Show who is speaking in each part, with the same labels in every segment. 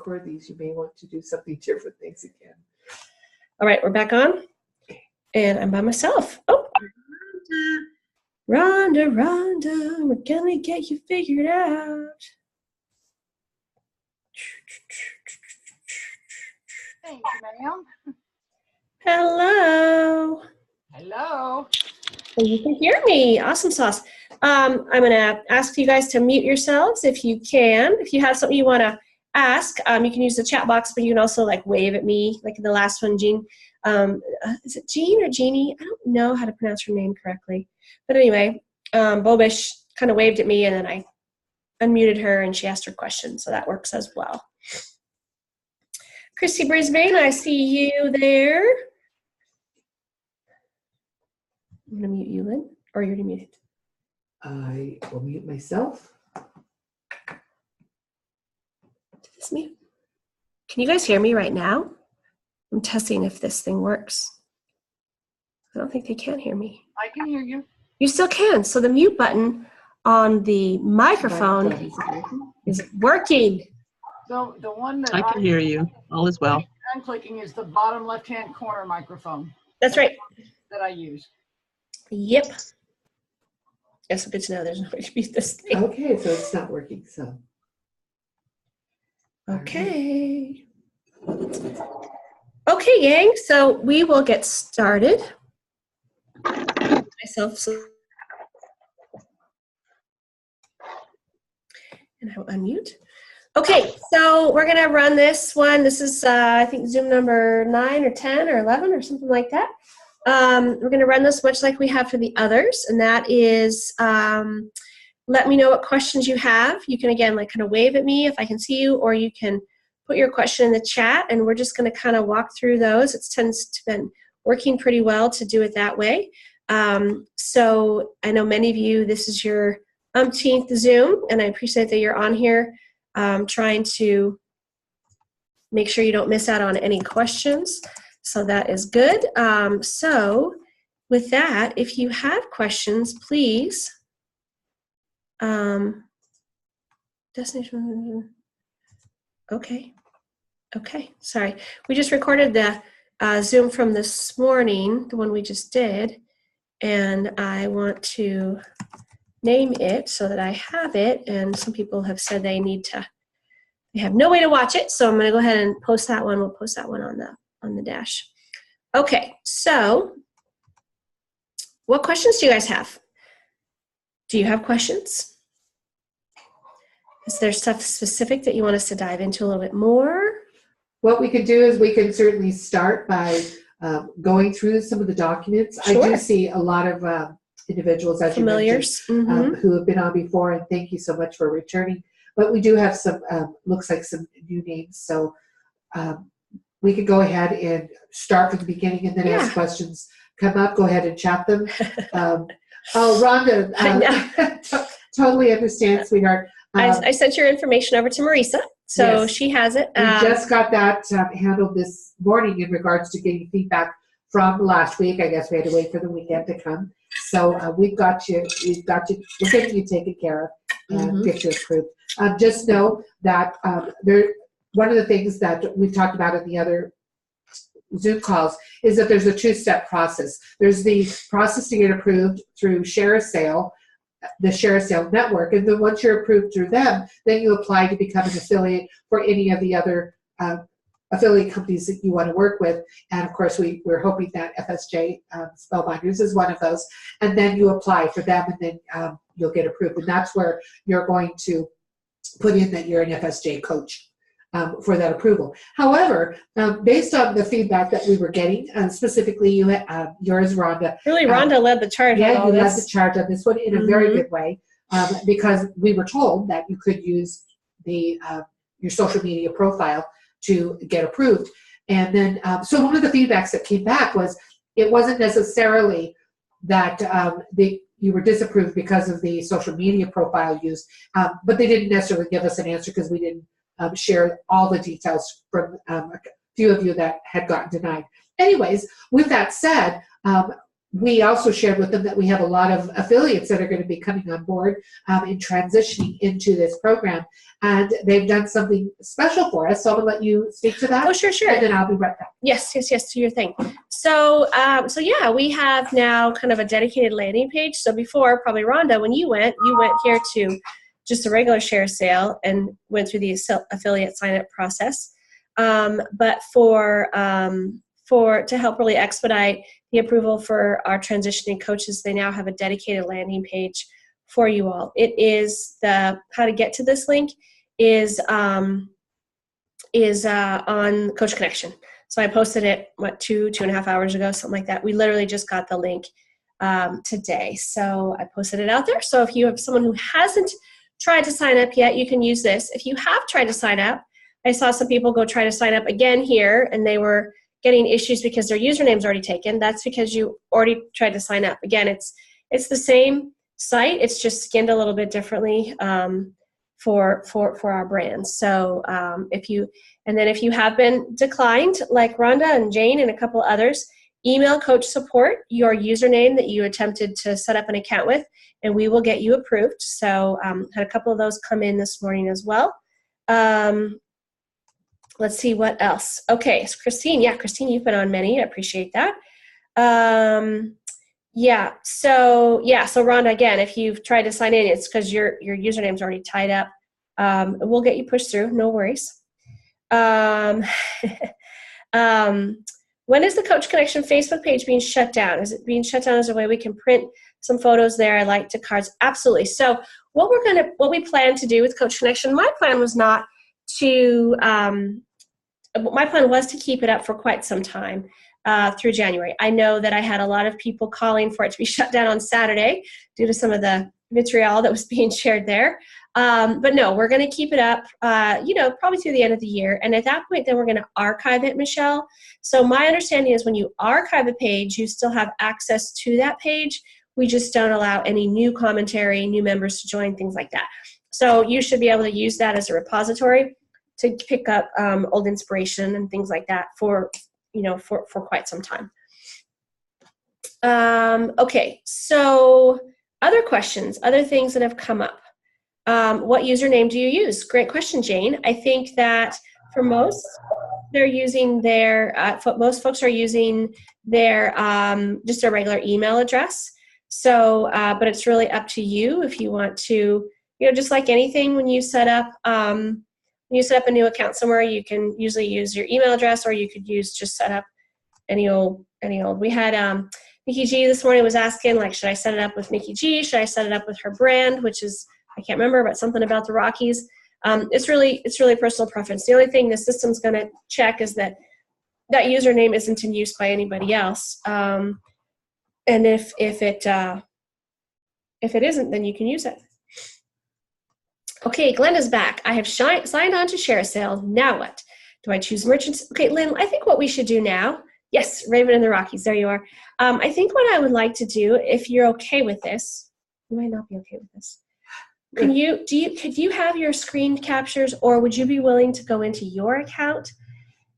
Speaker 1: record these, you may want to do something different things again.
Speaker 2: All right, we're back on. And I'm by myself. Oh, Rhonda, we're gonna get you figured out.
Speaker 3: Thank you, ma'am.
Speaker 2: Hello.
Speaker 3: Hello.
Speaker 2: Oh, you can hear me. Awesome sauce. I'm gonna ask you guys to mute yourselves if you can. If you have something you wanna ask, you can use the chat box, but you can also like wave at me, like in the last one, Jean. Is it Jean or Jeannie? I don't know how to pronounce her name correctly. But anyway, Bobish kind of waved at me and then I unmuted her and she asked her question. So that works as well. Christy Brisbane, I see you there. I'm going to mute you, Lynn, or you're muted.
Speaker 1: I will mute myself.
Speaker 2: Did this mute? Can you guys hear me right now? I'm testing if this thing works. I don't think they can hear me.
Speaker 3: I can hear you.
Speaker 2: You still can. So the mute button on the microphone is working.
Speaker 3: So the one that
Speaker 4: I can hear you. All is well.
Speaker 3: I'm clicking is the bottom left-hand corner microphone.
Speaker 2: That's right.
Speaker 3: That I use.
Speaker 2: Yep. That's good to know. There's no way to mute this thing.
Speaker 1: Okay, so it's not working. So.
Speaker 2: Okay. Okay, gang. So we will get started. Myself. And I will unmute. Okay, so we're going to run this one. This is, I think, Zoom number 9 or 10 or 11 or something like that. We're going to run this much like we have for the others, and that is let me know what questions you have. You can, again, like kind of wave at me if I can see you, or you can put your question in the chat, and we're just going to kind of walk through those. It tends to been working pretty well to do it that way. So I know many of you, this is your umpteenth Zoom, and I appreciate that you're on here trying to make sure you don't miss out on any questions. So that is good. So with that, if you have questions, please. Destination. Okay. Okay. Sorry. We just recorded the Zoom from this morning, the one we just did, and I want to name it so that I have it, and some people have said they have no way to watch it, so I'm going to go ahead and post that one. We'll post that one on the dash. Okay, so what questions do you guys have? Do you have questions? Is there stuff specific that you want us to dive into a little bit more?
Speaker 1: What we could do is we can certainly start by going through some of the documents. Sure. I do see a lot of individuals, as
Speaker 2: familiars,
Speaker 1: you mentioned, who have been on before, and thank you so much for returning. But we do have some, looks like some new names, so we could go ahead and start from the beginning, and then as questions come up, go ahead and chat them. Rhonda, totally understand, sweetheart.
Speaker 2: I sent your information over to Marisa, so yes, she has it.
Speaker 1: We just got that handled this morning in regards to getting feedback from last week. I guess we had to wait for the weekend to come. So we've got you, we're getting you taken care of, get you approved. Just know that one of the things that we've talked about in the other Zoom calls is that there's a two-step process. There's the process to get approved through Share a Sale, the Share a Sale network, and then once you're approved through them, then you apply to become an affiliate for any of the other affiliate companies that you want to work with. And of course, we're hoping that FSJ Spellbinders is one of those. And then you apply for them, and then you'll get approved. And that's where you're going to put in that you're an FSJ coach for that approval. However, based on the feedback that we were getting, specifically yours, Rhonda.
Speaker 2: Really, Rhonda led the charge.
Speaker 1: Yeah, you led the charge on this one in a very good way, because we were told that you could use your social media profile to get approved. And then, so one of the feedbacks that came back was it wasn't necessarily that you were disapproved because of the social media profile used, but they didn't necessarily give us an answer because we didn't share all the details from a few of you that had gotten denied. Anyways, with that said, we also shared with them that we have a lot of affiliates that are going to be coming on board in transitioning into this program. And they've done something special for us. So I'm going to let you speak to that.
Speaker 2: Oh, sure.
Speaker 1: And then I'll be right back.
Speaker 2: Yes, do your thing. So yeah, we have now kind of a dedicated landing page. So before, probably Rhonda, when you went here to just a regular share sale and went through the affiliate sign up process. But to help really expedite the approval for our transitioning coaches, they now have a dedicated landing page for you all. It is how to get to this link is on Coach Connection. So I posted it, 2.5 hours ago, something like that. We literally just got the link today. So I posted it out there. So if you have someone who hasn't tried to sign up yet, you can use this. If you have tried to sign up, I saw some people go try to sign up again here, and they were getting issues because their username's already taken. That's because you already tried to sign up. Again, it's the same site. It's just skinned a little bit differently for our brands. So if you have been declined, like Rhonda and Jane and a couple others, email Coach Support your username that you attempted to set up an account with, and we will get you approved. So had a couple of those come in this morning as well. Let's see what else. Okay, so Christine, you've been on many. I appreciate that. So Rhonda, again, if you've tried to sign in, it's because your username's already tied up. We'll get you pushed through, no worries. When is the Coach Connection Facebook page being shut down? Is it being shut down as a way we can print some photos there? I like to cards. Absolutely. So what we plan to do with Coach Connection, my plan was to keep it up for quite some time through January. I know that I had a lot of people calling for it to be shut down on Saturday due to some of the vitriol that was being shared there. But no, we're going to keep it up, probably through the end of the year. And at that point, then we're going to archive it, Michelle. So my understanding is when you archive a page, you still have access to that page. We just don't allow any new commentary, new members to join, things like that. So you should be able to use that as a repository to pick up old inspiration and things like that for quite some time. Okay, so other questions, other things that have come up. What username do you use? Great question, Jane. I think that for most, they're using most folks are using their just a regular email address. So, but it's really up to you if you want to, just like anything, when you set up a new account somewhere, you can usually use your email address, or you could just set up any old. We had Nikki G this morning was asking, like, should I set it up with Nikki G? Should I set it up with her brand, which is, I can't remember, but something about the Rockies. It's really personal preference. The only thing the system's going to check is that username isn't in use by anybody else. And if it isn't, then you can use it. Okay, Glenda's back. I have signed on to share sale. Now what? Do I choose merchants? Okay, Lynn, I think what we should do now, yes, Raven and the Rockies, there you are. I think what I would like to do, if you're okay with this, you might not be okay with this. Could you have your screen captures, or would you be willing to go into your account,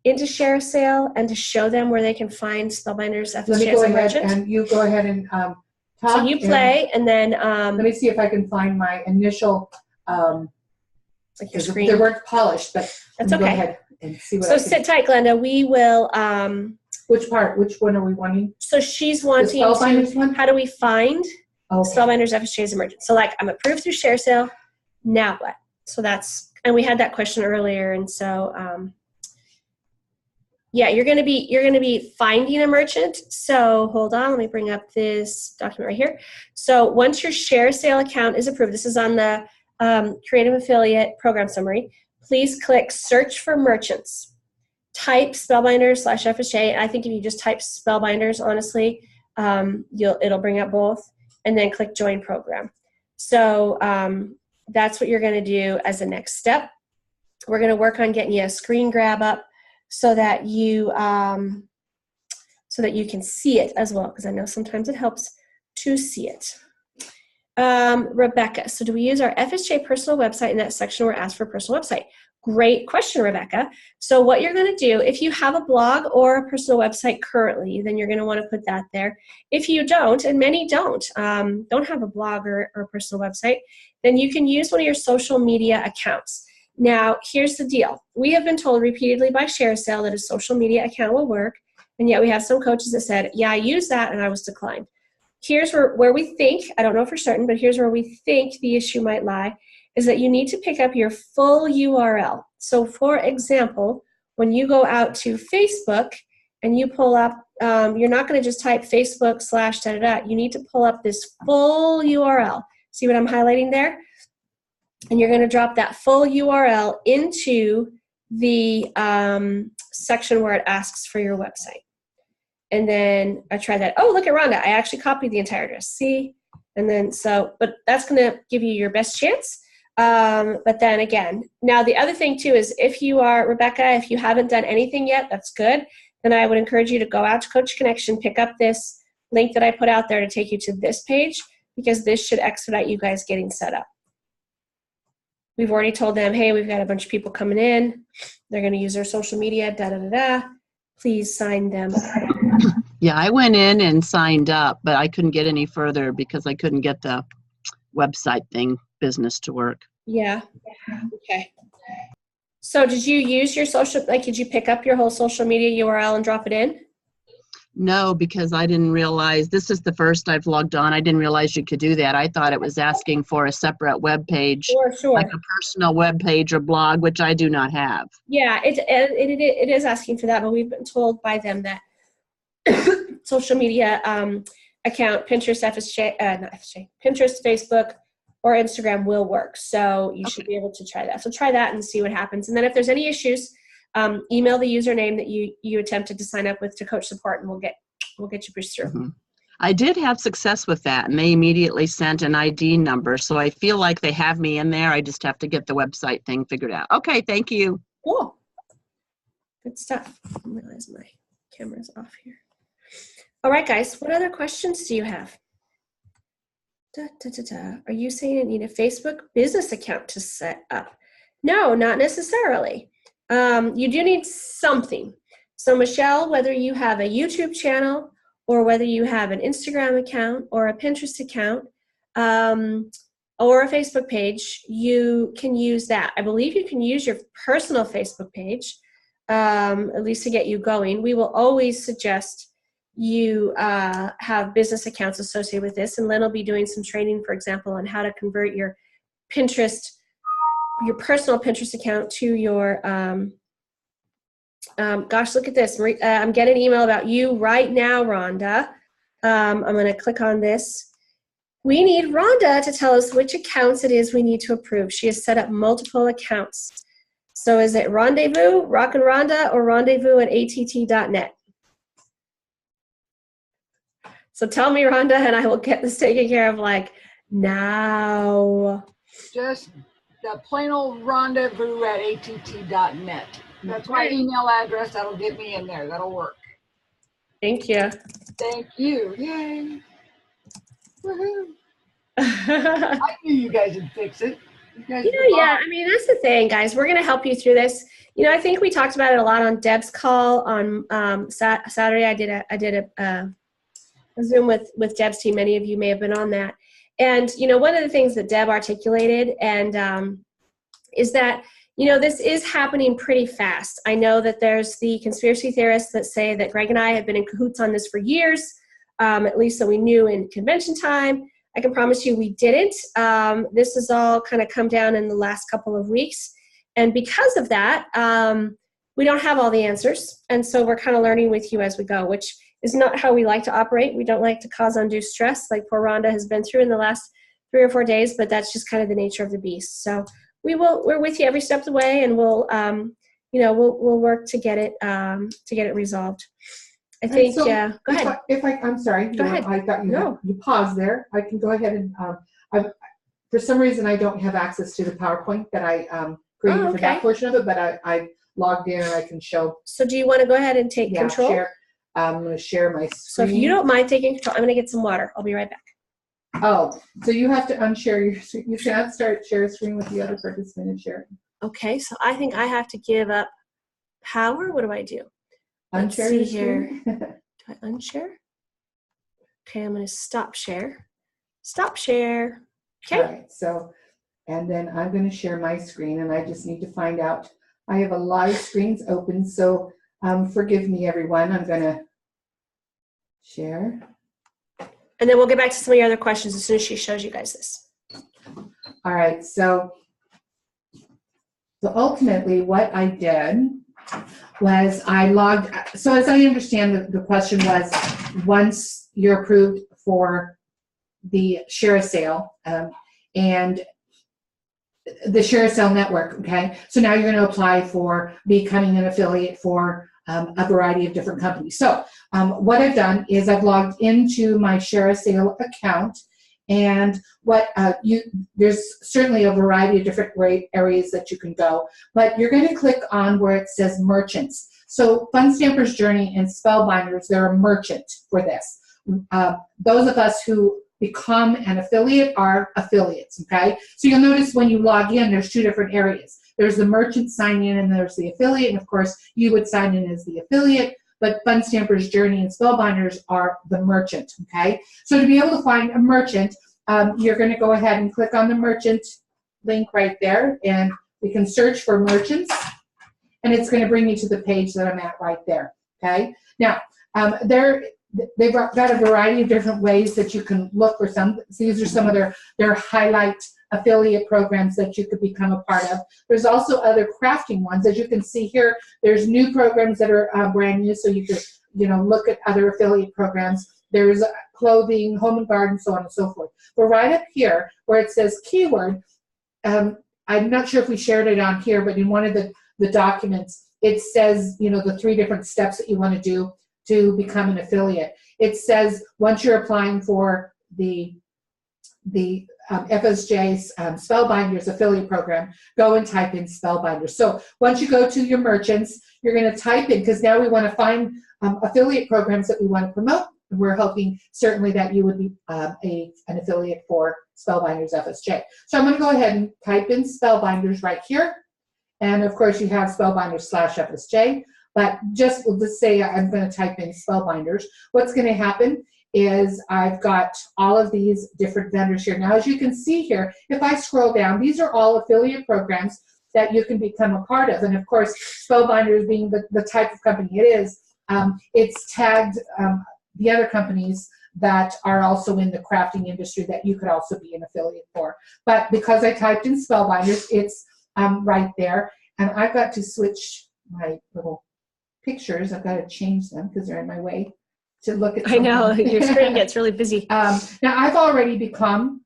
Speaker 2: into share sale, and to show them where they can find Spellbinders FHA
Speaker 1: Let me
Speaker 2: as
Speaker 1: go
Speaker 2: a
Speaker 1: ahead
Speaker 2: merchant?
Speaker 1: and you go ahead and talk.
Speaker 2: So you play, and then
Speaker 1: let me see if I can find my initial.
Speaker 2: like your screen.
Speaker 1: They weren't polished, but
Speaker 2: That's
Speaker 1: go
Speaker 2: okay.
Speaker 1: ahead and see what.
Speaker 2: So sit tight, Glenda. We will.
Speaker 1: Which part? Which one are we wanting?
Speaker 2: So she's wanting
Speaker 1: The Spellbinders one?
Speaker 2: How do we find
Speaker 1: Okay.
Speaker 2: Spellbinders FHA as a merchant? So like, I'm approved through share sale. Now what? So and we had that question earlier, and so yeah, you're gonna be finding a merchant. So hold on, let me bring up this document right here. So once your share sale account is approved, this is on the Creative Affiliate Program Summary. Please click Search for Merchants. Type Spellbinders /FHA. I think if you just type Spellbinders, honestly, it'll bring up both, and then click Join Program. So that's what you're going to do as the next step. We're going to work on getting you a screen grab up so that you can see it as well, because I know sometimes it helps to see it. Rebecca, so do we use our FSJ personal website in that section where ask for personal website? Great question, Rebecca. So what you're going to do, if you have a blog or a personal website currently, then you're going to want to put that there. If you don't, and many don't have a blog or a personal website, then you can use one of your social media accounts. Now, here's the deal. We have been told repeatedly by ShareSale that a social media account will work, and yet we have some coaches that said, yeah, I used that and I was declined. Here's where we think, I don't know for certain, but here's where we think the issue might lie, is that you need to pick up your full URL. So for example, when you go out to Facebook and you pull up, you're not going to just type Facebook /da-da-da. You need to pull up this full URL. See what I'm highlighting there? And you're going to drop that full URL into the section where it asks for your website. And then I try that. Oh, look at Rhonda. I actually copied the entire address. See? And then but that's going to give you your best chance. But then again, now the other thing too is if you are, Rebecca, if you haven't done anything yet, that's good. Then I would encourage you to go out to Coach Connection, pick up this link that I put out there to take you to this page, because this should expedite you guys getting set up. We've already told them, hey, we've got a bunch of people coming in. They're going to use their social media, da-da-da-da. Please sign them.
Speaker 4: Yeah, I went in and signed up, but I couldn't get any further because I couldn't get the website business to work.
Speaker 2: Yeah. Okay. So did you use your did you pick up your whole social media URL and drop it in?
Speaker 4: No, because I didn't realize, this is the first I've logged on. I didn't realize you could do that. I thought it was asking for a separate web page,
Speaker 2: Sure.
Speaker 4: like a personal web page or blog, which I do not have.
Speaker 2: Yeah, it is asking for that, but we've been told by them that social media account, Pinterest, Pinterest, Facebook, or Instagram will work. So you should be able to try that. So try that and see what happens. And then if there's any issues, email the username that you attempted to sign up with to Coach Support, and we'll get you pushed through.
Speaker 4: Mm-hmm. I did have success with that, and they immediately sent an ID number. So I feel like they have me in there. I just have to get the website thing figured out. Okay, thank you.
Speaker 2: Cool. Good stuff. I realize my camera's off here. All right, guys, what other questions do you have? Are you saying you need a Facebook business account to set up? No, not necessarily. You do need something. So Michelle, whether you have a YouTube channel or whether you have an Instagram account or a Pinterest account or a Facebook page, you can use that. I believe you can use your personal Facebook page, at least to get you going. We will always suggest you have business accounts associated with this, and Lynn will be doing some training, for example, on how to convert your personal Pinterest account to your, gosh, look at this. I'm getting an email about you right now, Rhonda. I'm going to click on this. We need Rhonda to tell us which accounts it is we need to approve. She has set up multiple accounts. So is it Rendezvous, Rock and Rhonda, or rendezvous@att.net? So tell me, Rhonda, and I will get this taken care of now.
Speaker 3: Just the plain old rendezvous@att.net. That's my email address. That'll get me in there. That'll work.
Speaker 2: Thank you.
Speaker 3: Thank you. Yay. Woohoo. I knew you guys would fix it.
Speaker 2: Yeah. I mean, that's the thing, guys. We're going to help you through this. I think we talked about it a lot on Deb's call on Saturday. I did a Zoom with Deb's team. Many of you may have been on that. And, one of the things that Deb articulated is that, this is happening pretty fast. I know that there's the conspiracy theorists that say that Greg and I have been in cahoots on this for years, at least so we knew in convention time. I can promise you we didn't. This has all kind of come down in the last couple of weeks. And because of that, we don't have all the answers. And so we're kind of learning with you as we go, which is not how we like to operate. We don't like to cause undue stress like poor Rhonda has been through in the last 3 or 4 days, but that's just kind of the nature of the beast. So we're with you every step of the way, and we'll work to get it resoled. I think,
Speaker 1: so
Speaker 2: go ahead.
Speaker 1: I'm sorry.
Speaker 2: Go ahead.
Speaker 1: I got you. You paused there. I can go ahead and, for some reason, I don't have access to the PowerPoint that I created for that portion of it, but I logged in and I can show.
Speaker 2: So do you want to go ahead and take control?
Speaker 1: I'm going to share my screen.
Speaker 2: So if you don't mind taking control, I'm going to get some water. I'll be right back.
Speaker 1: Oh, so you have to unshare your screen. You can't start share screen with the other participant and share.
Speaker 2: Okay, so I think I have to give up power. What do I do? Let's
Speaker 1: Unshare
Speaker 2: see
Speaker 1: your
Speaker 2: here.
Speaker 1: screen.
Speaker 2: Do I unshare? Okay, I'm going to stop share. Stop share.
Speaker 1: All
Speaker 2: Okay.
Speaker 1: right, so, and then I'm going to share my screen, and I just need to find out. I have a lot of screens open, so forgive me, everyone. I'm going to share.
Speaker 2: And then we'll get back to some of your other questions as soon as she shows you guys this.
Speaker 1: All right, so ultimately what I did was I logged, so as I understand the question was, once you're approved for the share a sale and the share a sale network, okay? So now you're gonna apply for becoming an affiliate for a variety of different companies. So what I've done is I've logged into my share a sale account, and what there's certainly a variety of different areas that you can go, but you're going to click on where it says merchants. So Fun Stampers Journey and Spellbinders, they're a merchant for this. Those of us who become an affiliate are affiliates, okay? So you'll notice when you log in, there's two different areas. There's the merchant sign in, and there's the affiliate, and of course you would sign in as the affiliate, but Fun Stampers Journey and Spellbinders are the merchant, okay? So to be able to find a merchant, you're going to go ahead and click on the merchant link right there, and we can search for merchants, and it's going to bring me to the page that I'm at right there, okay? Now, they've got a variety of different ways that you can look for some. These are some of their highlight affiliate programs that you could become a part of. There's also other crafting ones. As you can see here, there's new programs that are brand new, so you could look at other affiliate programs. There's clothing, home and garden, so on and so forth. But right up here where it says keyword, I'm not sure if we shared it on here, but in one of the documents, it says the 3 different steps that you want to do to become an affiliate. It says once you're applying for the FSJ's Spellbinders affiliate program, go and type in Spellbinders. So once you go to your merchants, you're going to type in, because now we want to find affiliate programs that we want to promote. We're hoping certainly that you would be an affiliate for Spellbinders FSJ. So I'm going to go ahead and type in Spellbinders right here. And of course you have Spellbinders/FSJ, but let's say I'm going to type in Spellbinders. What's going to happen is I've got all of these different vendors here. Now, as you can see here, if I scroll down, these are all affiliate programs that you can become a part of. And of course, Spellbinders being the type of company it is, it's tagged the other companies that are also in the crafting industry that you could also be an affiliate for. But because I typed in Spellbinders, it's right there. And I've got to switch my little pictures. I've got to change them because they're in my way to look at something.
Speaker 2: I know, your screen gets really busy.
Speaker 1: Now, I've already become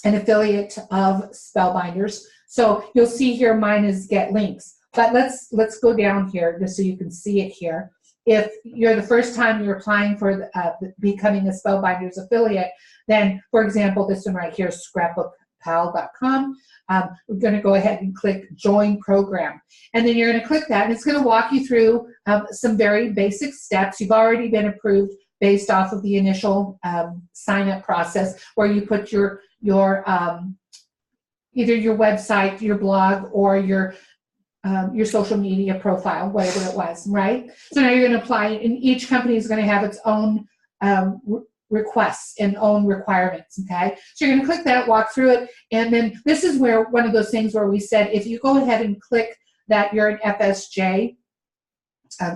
Speaker 1: an affiliate of Spellbinders. So you'll see here mine is Get Links. But let's go down here just so you can see it here. If you're the first time you're applying for becoming a Spellbinders affiliate, then, for example, this one right here, scrapbookpal.com, we're going to go ahead and click Join Program. And then you're going to click that, and it's going to walk you through some very basic steps. You've already been approved based off of the initial sign-up process, where you put your either your website, your blog, or your social media profile, whatever it was, right? So now you're going to apply, and each company is going to have its own requests and own requirements, okay? So you're going to click that, walk through it, and then this is where one of those things where we said if you go ahead and click that you're an FSJ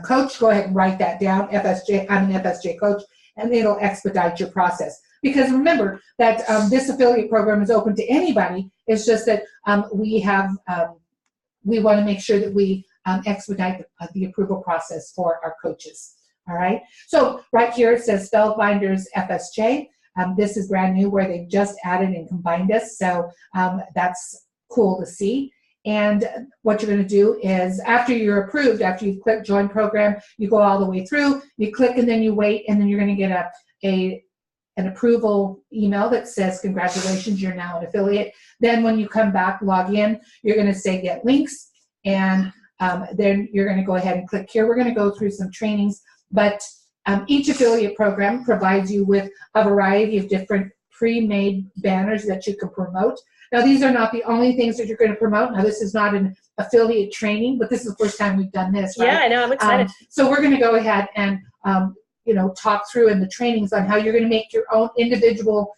Speaker 1: coach, go ahead and write that down, FSJ, I'm an FSJ coach, and it'll expedite your process. Because remember that this affiliate program is open to anybody. It's just that we want to make sure that we expedite the approval process for our coaches. All right. So right here it says Spellbinders FSJ. This is brand new, where they've just added and combined us. So that's cool to see. And what you're going to do is, after you're approved, after you've clicked Join Program, you go all the way through. You click and then you wait, and then you're going to get an approval email that says, congratulations, you're now an affiliate. Then when you come back, log in, you're going to say Get Links, and then you're going to go ahead and click here. We're going to go through some trainings, but each affiliate program provides you with a variety of different pre-made banners that you can promote. Now, these are not the only things that you're going to promote. Now, this is not an affiliate training, but this is the first time we've done this, right?
Speaker 2: Yeah, I know. I'm excited.
Speaker 1: So we're going to go ahead and, talk through in the trainings on how you're going to make your own individual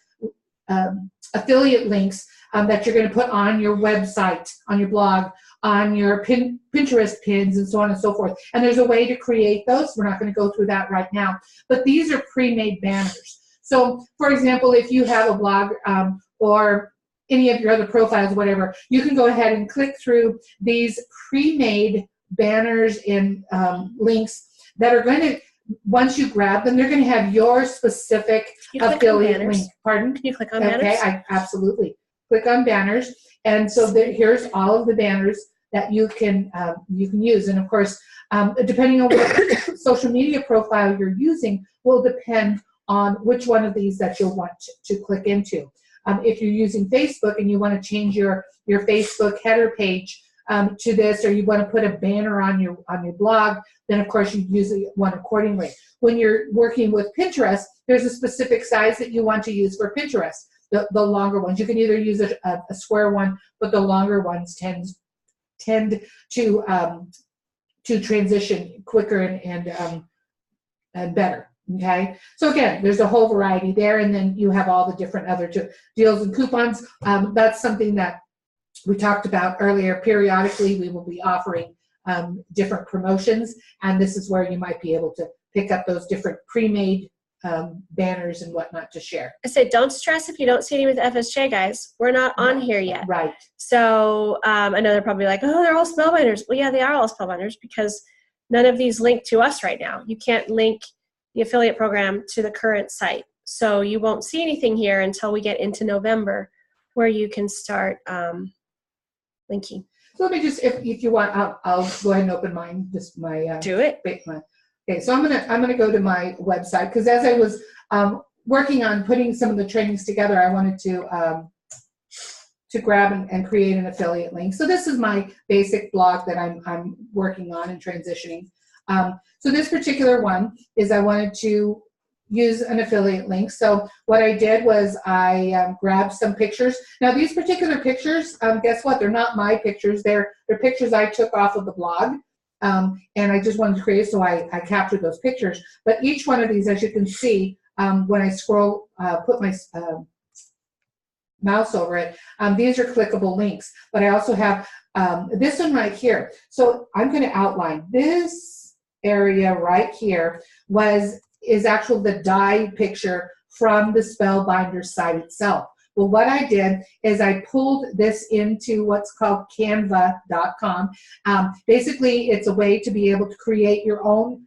Speaker 1: affiliate links that you're going to put on your website, on your blog, on your Pinterest pins, and so on and so forth. And there's a way to create those. We're not going to go through that right now. But these are pre-made banners. So, for example, if you have a blog or any of your other profiles, whatever, you can go ahead and click through these pre-made banners and links that are going to, once you grab them, they're going to have your specific affiliate link. Pardon?
Speaker 2: Can you click on banners?
Speaker 1: Okay, absolutely. Click on banners, and so here's all of the banners that you can use. And of course, depending on what social media profile you're using, will depend on which one of these that you'll want to click into. If you're using Facebook and you want to change your Facebook header page to this, or you want to put a banner on your blog, then of course you use one accordingly. When you're working with Pinterest, there's a specific size that you want to use for Pinterest. The longer ones, you can either use a square one, but the longer ones tend to transition quicker and better. Okay, so again, there's a whole variety there, and then you have all the different other deals and coupons. That's something that we talked about earlier. Periodically, we will be offering different promotions, and this is where you might be able to pick up those different pre-made banners and whatnot to share.
Speaker 2: I say, don't stress if you don't see any with FSJ, guys. We're not on here yet.
Speaker 1: Right.
Speaker 2: So I know they're probably like, oh, they're all spellbinders. Well, yeah, they are all spellbinders because none of these link to us right now. You can't link the affiliate program to the current site. So you won't see anything here until we get into November where you can start linking.
Speaker 1: So let me just, if you want, I'll go ahead and open mine, just my
Speaker 2: Do it.
Speaker 1: Okay, so I'm gonna go to my website, because as I was working on putting some of the trainings together, I wanted to grab and create an affiliate link. So this is my basic blog that I'm working on and transitioning. So this particular one is I wanted to use an affiliate link. So what I did was I grabbed some pictures. Now these particular pictures, guess what? They're not my pictures. They're pictures I took off of the blog. And I just wanted to create, so I captured those pictures. But each one of these, as you can see, when I scroll, put my mouse over it, these are clickable links. But I also have this one right here. So I'm going to outline this area right here is actually the die picture from the Spellbinder site itself. Well, what I did is I pulled this into what's called canva.com. Basically, it's a way to be able to create your own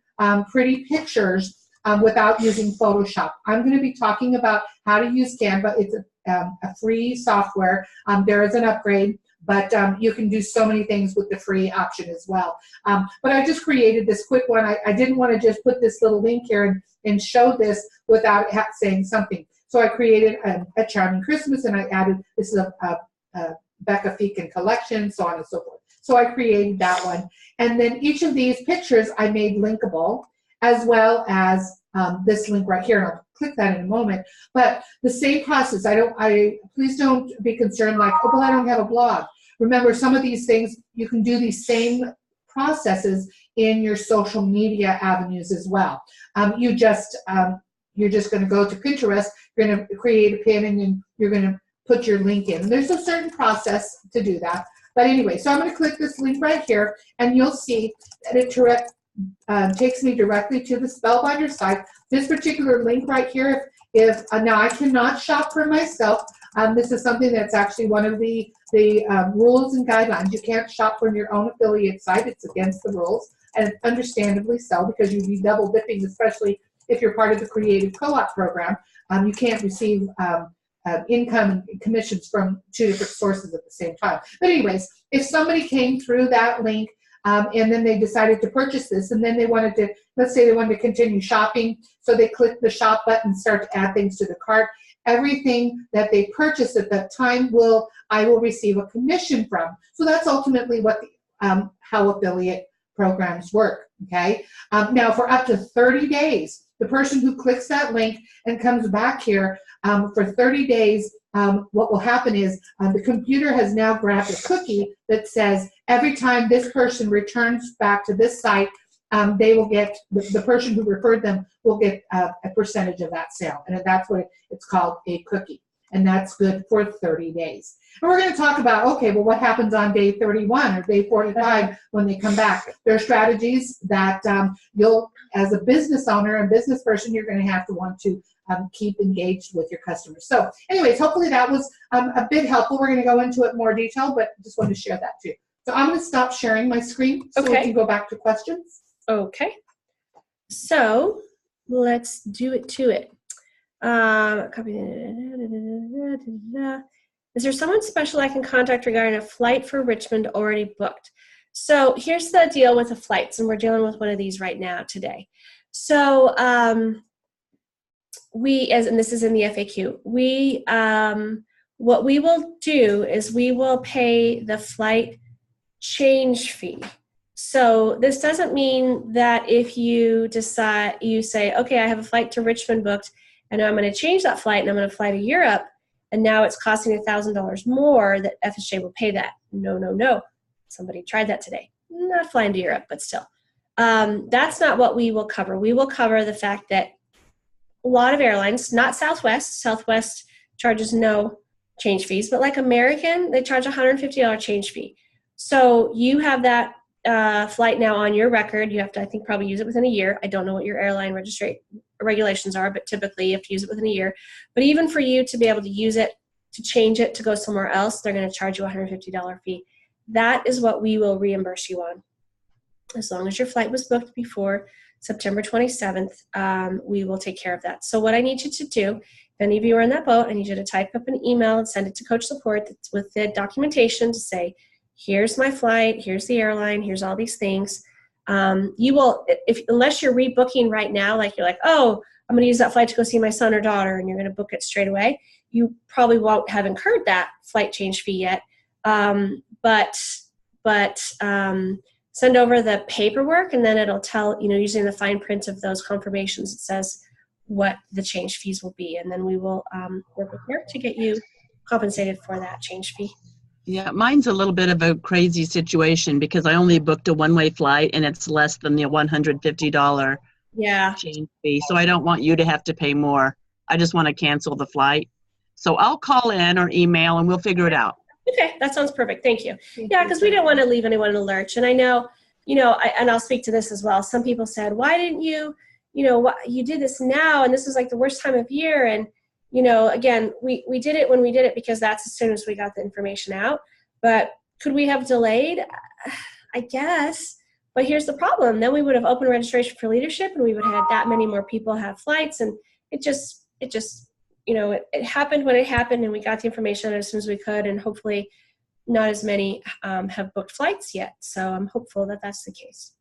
Speaker 1: pretty pictures without using Photoshop. I'm going to be talking about how to use Canva. It's a free software. There is an upgrade, but you can do so many things with the free option as well. But I just created this quick one. I didn't want to just put this little link here and show this without saying something. So I created a Charming Christmas, and I added, this is a Becca Feakin collection, so on and so forth. So I created that one. And then each of these pictures I made linkable, as well as this link right here. And I'll click that in a moment. But the same process. Please don't be concerned like, oh, well, I don't have a blog. Remember, some of these things, you can do these same processes in your social media avenues as well. You're just going to go to Pinterest, you're going to create a pin, and then you're going to put your link in. And there's a certain process to do that. But anyway, so I'm going to click this link right here, and you'll see that it takes me directly to the Spellbinder site. This particular link right here, now I cannot shop for myself. This is something that's actually one of the rules and guidelines. You can't shop from your own affiliate site. It's against the rules, and understandably so, because you'd be double dipping, especially if you're part of the Creative Co-op program. You can't receive income and commissions from two different sources at the same time. But anyways, if somebody came through that link and then they decided to purchase this, and then they wanted to, let's say they wanted to continue shopping, so they click the shop button, start to add things to the cart, everything that they purchase at that time I will receive a commission from. So that's ultimately what how affiliate programs work. Okay. Now for up to 30 days, the person who clicks that link and comes back here, for 30 days, what will happen is the computer has now grabbed a cookie that says every time this person returns back to this site, they will get, the person who referred them will get a percentage of that sale. And that's what it's called, a cookie. And that's good for 30 days. And we're going to talk about, okay, well, what happens on day 31 or day 45 when they come back? There are strategies that you'll, as a business owner and business person, you're going to have to want to keep engaged with your customers. So anyways, hopefully that was a bit helpful. We're going to go into it in more detail, but just wanted to share that too. So I'm going to stop sharing my screen so we can go back to questions.
Speaker 2: Okay. So let's do it to it. Copy. Is there someone special I can contact regarding a flight for Richmond already booked? So here's the deal with the flights, and we're dealing with one of these right now today. So and this is in the FAQ, what we will do is we will pay the flight change fee. So this doesn't mean that if you decide, you say, okay, I have a flight to Richmond booked, and I'm going to change that flight, and I'm going to fly to Europe, and now it's costing $1,000 more, that FSJ will pay that. No, no, no. Somebody tried that today. Not flying to Europe, but still. That's not what we will cover. We will cover the fact that a lot of airlines, not Southwest. Southwest charges no change fees, but like American, they charge $150 change fee. So you have that flight now on your record. You have to, I think, probably use it within a year. I don't know what your airline regulations are, but typically you have to use it within a year. But even for you to be able to use it, to change it, to go somewhere else, they're going to charge you a $150 fee. That is what we will reimburse you on. As long as your flight was booked before September 27th, we will take care of that. So what I need you to do, if any of you are in that boat, I need you to type up an email and send it to Coach Support with the documentation to say, here's my flight, here's the airline, here's all these things. You will, unless you're rebooking right now, like you're like, oh, I'm going to use that flight to go see my son or daughter, and you're going to book it straight away, you probably won't have incurred that flight change fee yet. But send over the paperwork, and then it'll tell, using the fine print of those confirmations, it says what the change fees will be, and then we will work with Mark to get you compensated for that change fee.
Speaker 4: Yeah, mine's a little bit of a crazy situation because I only booked a one-way flight and it's less than the $150 change fee. So I don't want you to have to pay more. I just want to cancel the flight. So I'll call in or email and we'll figure it out.
Speaker 2: Okay, that sounds perfect. Thank you. Yeah, because we don't want to leave anyone in a lurch. And I know, and I'll speak to this as well. Some people said, why didn't you, you did this now, and this is like the worst time of year. And again, we did it when we did it because that's as soon as we got the information out. But could we have delayed? I guess. But here's the problem. Then we would have opened registration for leadership, and we would have had that many more people have flights. And it just it happened when it happened, and we got the information as soon as we could. And hopefully not as many have booked flights yet. So I'm hopeful that that's the case.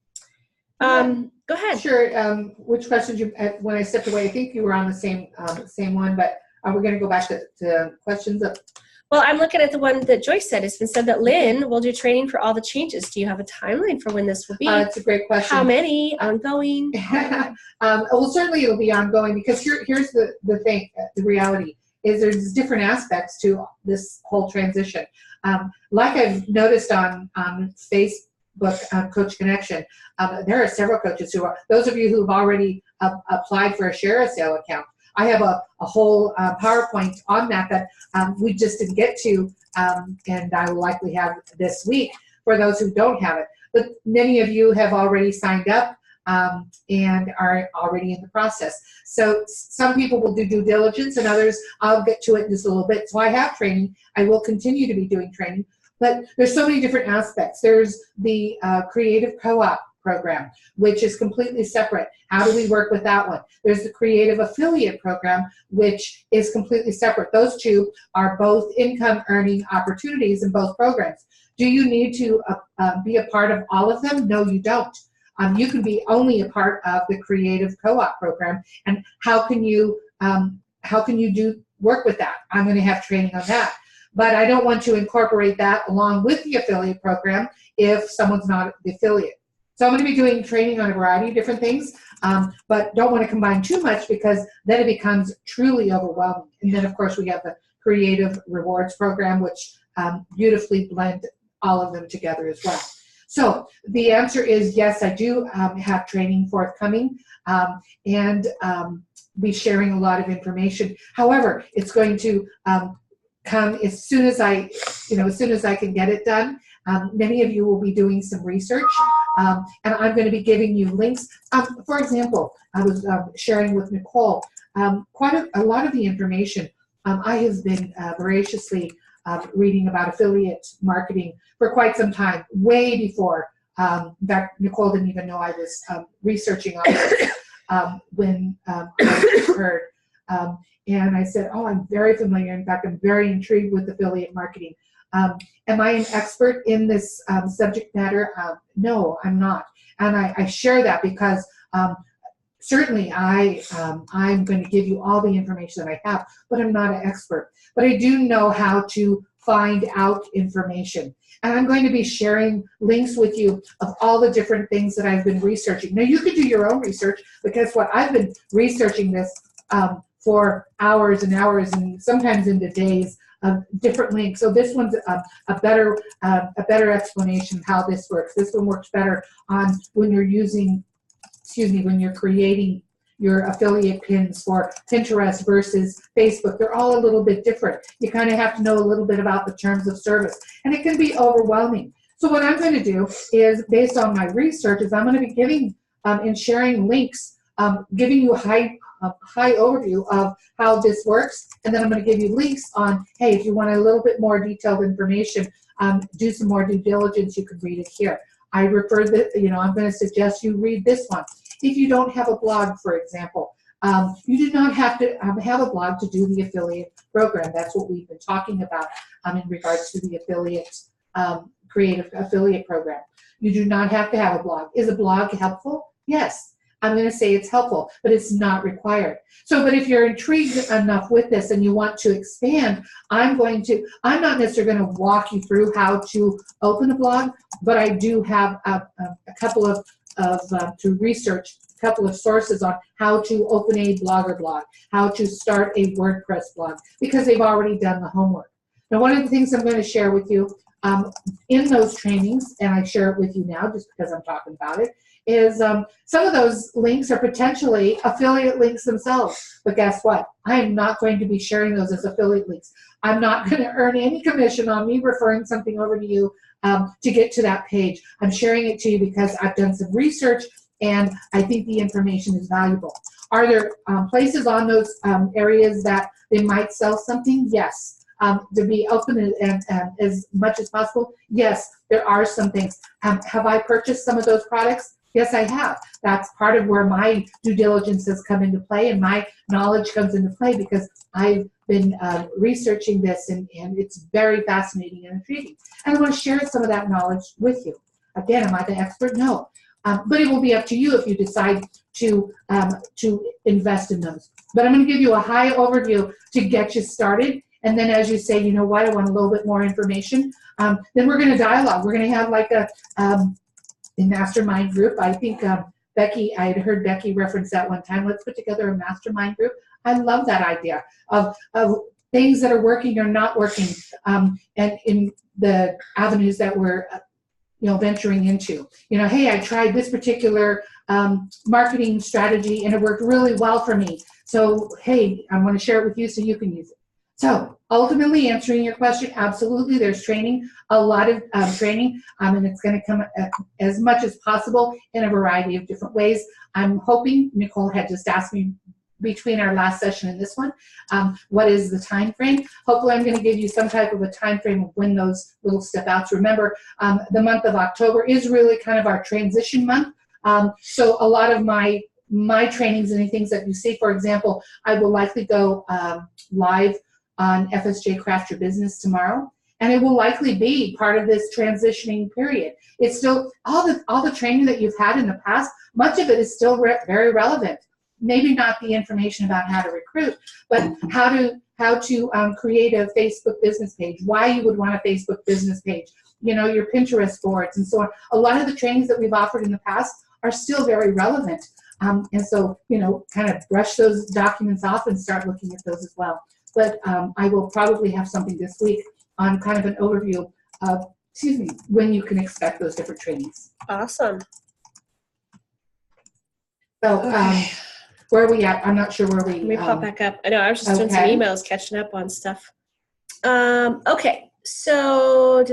Speaker 2: Go ahead.
Speaker 1: Sure. Which questions when I stepped away, I think you were on the same one, but we're going to go back to questions.
Speaker 2: Well, I'm looking at the one that Joyce said. It's been said that Lynn will do training for all the changes. Do you have a timeline for when this will be?
Speaker 1: That's a great question.
Speaker 2: How many? Ongoing?
Speaker 1: Well, certainly it'll be ongoing because here's the thing, the reality is there's different aspects to this whole transition. Like I've noticed on Facebook, Coach Connection, there are several coaches who are, those of you who've already applied for a Share a Sale account, I have a whole PowerPoint on that we just didn't get to, and I will likely have this week for those who don't have it. But many of you have already signed up and are already in the process. So some people will do due diligence, and others, I'll get to it in just a little bit. So I have training. I will continue to be doing training. But there's so many different aspects. There's the Creative Co-op program, which is completely separate. How do we work with that one? There's the Creative Affiliate program, which is completely separate. Those two are both income earning opportunities in both programs. Do you need to be a part of all of them? No, you don't. You can be only a part of the Creative Co-op program. And how can you work with that? I'm going to have training on that. But I don't want to incorporate that along with the affiliate program if someone's not the affiliate. So I'm going to be doing training on a variety of different things, but don't want to combine too much because then it becomes truly overwhelming. And then, of course, we have the Creative Rewards Program, which beautifully blend all of them together as well. So the answer is yes, I do have training forthcoming and be sharing a lot of information. However, it's going to come as soon as I can get it done. Many of you will be doing some research, and I'm going to be giving you links. For example, I was sharing with Nicole quite a lot of the information. I have been voraciously reading about affiliate marketing for quite some time, way before. In fact, Nicole didn't even know I was researching on this when I heard. And I said, oh, I'm very familiar. In fact, I'm very intrigued with affiliate marketing. Am I an expert in this subject matter? No, I'm not. And I share that because certainly I'm going to give you all the information that I have, but I'm not an expert. But I do know how to find out information. And I'm going to be sharing links with you of all the different things that I've been researching. Now, you could do your own research, because what I've been researching this for hours and hours and sometimes into days of different links. So this one's a better explanation of how this works. This one works better on when you're when you're creating your affiliate pins for Pinterest versus Facebook. They're all a little bit different. You kind of have to know a little bit about the terms of service, and it can be overwhelming. So what I'm going to do is, based on my research, is I'm going to be giving and sharing links, giving you a high overview of how this works, and then I'm going to give you links on, hey, if you want a little bit more detailed information, do some more due diligence, you can read it here. I refer that, I'm going to suggest you read this one. If you don't have a blog, for example, you do not have to have a blog to do the affiliate program. That's what we've been talking about in regards to the creative affiliate program. You do not have to have a blog. Is a blog helpful? Yes. I'm going to say it's helpful, but it's not required. So, but if you're intrigued enough with this and you want to expand, I'm not necessarily going to walk you through how to open a blog, but I do have a couple of to research a couple of sources on how to open a Blogger blog, how to start a WordPress blog, because they've already done the homework. Now, one of the things I'm going to share with you in those trainings, and I share it with you now just because I'm talking about it, is some of those links are potentially affiliate links themselves. But guess what? I am not going to be sharing those as affiliate links. I'm not going to earn any commission on me referring something over to you to get to that page. I'm sharing it to you because I've done some research and I think the information is valuable. Are there places on those areas that they might sell something? Yes. To be open and as much as possible? Yes, there are some things. Have I purchased some of those products? Yes, I have. That's part of where my due diligence has come into play and my knowledge comes into play, because I've been researching this and it's very fascinating and intriguing. And I want to share some of that knowledge with you. Again, am I the expert? No. But it will be up to you if you decide to invest in those. But I'm going to give you a high overview to get you started. And then as you say, you know what, I want a little bit more information, then we're going to dialogue. We're going to have like a mastermind group. I think Becky, I had heard Becky reference that one time. Let's put together a mastermind group. I love that idea of things that are working or not working, and in the avenues that we're venturing into. Hey, I tried this particular marketing strategy and it worked really well for me. So, hey, I want to share it with you so you can use it. So ultimately, answering your question, absolutely, there's training, a lot of training, and it's going to come as much as possible in a variety of different ways. I'm hoping, Nicole had just asked me between our last session and this one, what is the time frame? Hopefully I'm going to give you some type of a time frame of when those little step outs. Remember, the month of October is really kind of our transition month. So a lot of my trainings and things that you see, for example, I will likely go live on FSJ Craft Your Business tomorrow, and it will likely be part of this transitioning period. It's still all the training that you've had in the past, much of it is still very relevant. Maybe not the information about how to recruit, but how to create a Facebook business page, why you would want a Facebook business page, your Pinterest boards and so on. A lot of the trainings that we've offered in the past are still very relevant. And so, kind of brush those documents off and start looking at those as well. But I will probably have something this week on kind of an overview of, when you can expect those different trainings.
Speaker 2: Awesome.
Speaker 1: So, where are we at? I'm not sure where we.
Speaker 2: Let me pop back up. I know I was just doing some emails, catching up on stuff. Okay, so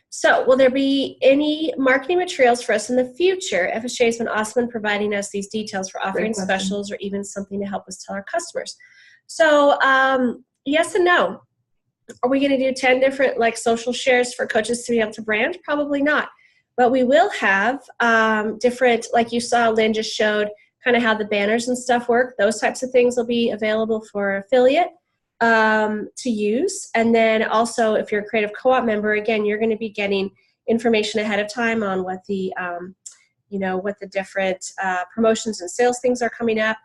Speaker 2: So, will there be any marketing materials for us in the future? FSJ has been awesome in providing us these details for offering specials or even something to help us tell our customers. So, yes and no. Are we going to do 10 different social shares for coaches to be able to brand? Probably not. But we will have different, like you saw, Lynn just showed kind of how the banners and stuff work. Those types of things will be available for affiliate to use. And then also, if you're a Creative Co-op member, again, you're going to be getting information ahead of time on what the, what the different promotions and sales things are coming up.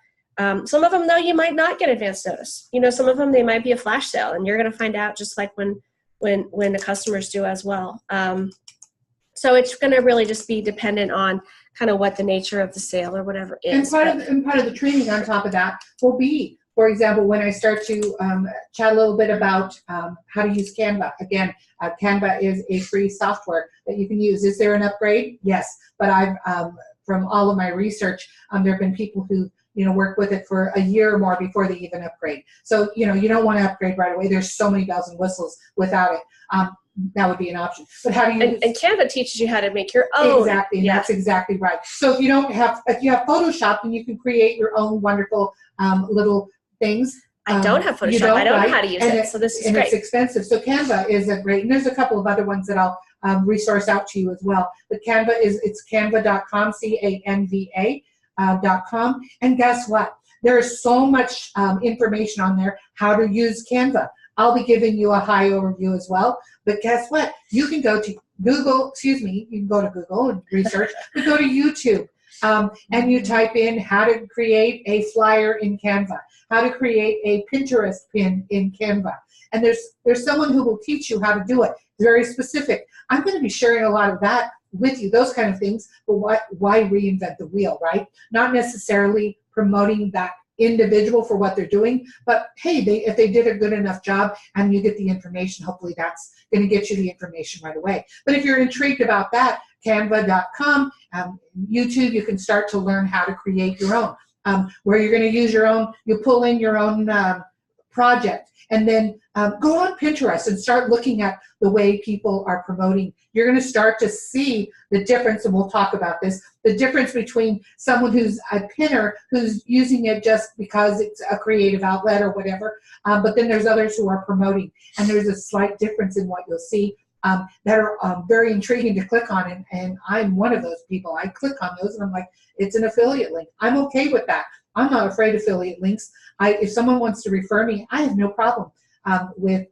Speaker 2: Some of them, though, you might not get advance notice. Some of them, they might be a flash sale, and you're going to find out just like when the customers do as well. So it's going to really just be dependent on kind of what the nature of the sale or whatever is.
Speaker 1: And part of the training on top of that will be, for example, when I start to chat a little bit about how to use Canva. Again, Canva is a free software that you can use. Is there an upgrade? Yes. But I've, from all of my research, there have been people who work with it for a year or more before they even upgrade. So, you don't want to upgrade right away. There's so many bells and whistles without it. That would be an option. But how do you?
Speaker 2: And Canva teaches you how to make your own.
Speaker 1: Exactly, and that's exactly right. So if you have Photoshop, then you can create your own wonderful little things.
Speaker 2: I don't have Photoshop. I don't know how to use it. So this is great.
Speaker 1: It's expensive. So Canva is a great, and there's a couple of other ones that I'll resource out to you as well. But Canva it's canva.com, CANVA.com. And guess what? There is so much information on there how to use Canva. I'll be giving you a high overview as well. But guess what? You can go to Google, you can go to Google and research, but go to YouTube and you type in how to create a flyer in Canva, how to create a Pinterest pin in Canva. And there's someone who will teach you how to do it. It's very specific. I'm going to be sharing a lot of that with you, those kind of things, but why reinvent the wheel, right? Not necessarily promoting that individual for what they're doing, but hey, if they did a good enough job and you get the information, hopefully that's going to get you the information right away. But if you're intrigued about that, canva.com, YouTube, you can start to learn how to create your own, where you're going to use your own, you pull in your own project, and then go on Pinterest and start looking at the way people are promoting. You're going to start to see the difference, and we'll talk about this, the difference between someone who's a pinner who's using it just because it's a creative outlet or whatever, but then there's others who are promoting, and there's a slight difference in what you'll see that are very intriguing to click on, and I'm one of those people. I click on those and I'm like, it's an affiliate link. I'm okay with that. I'm not afraid of affiliate links. If someone wants to refer me, I have no problem with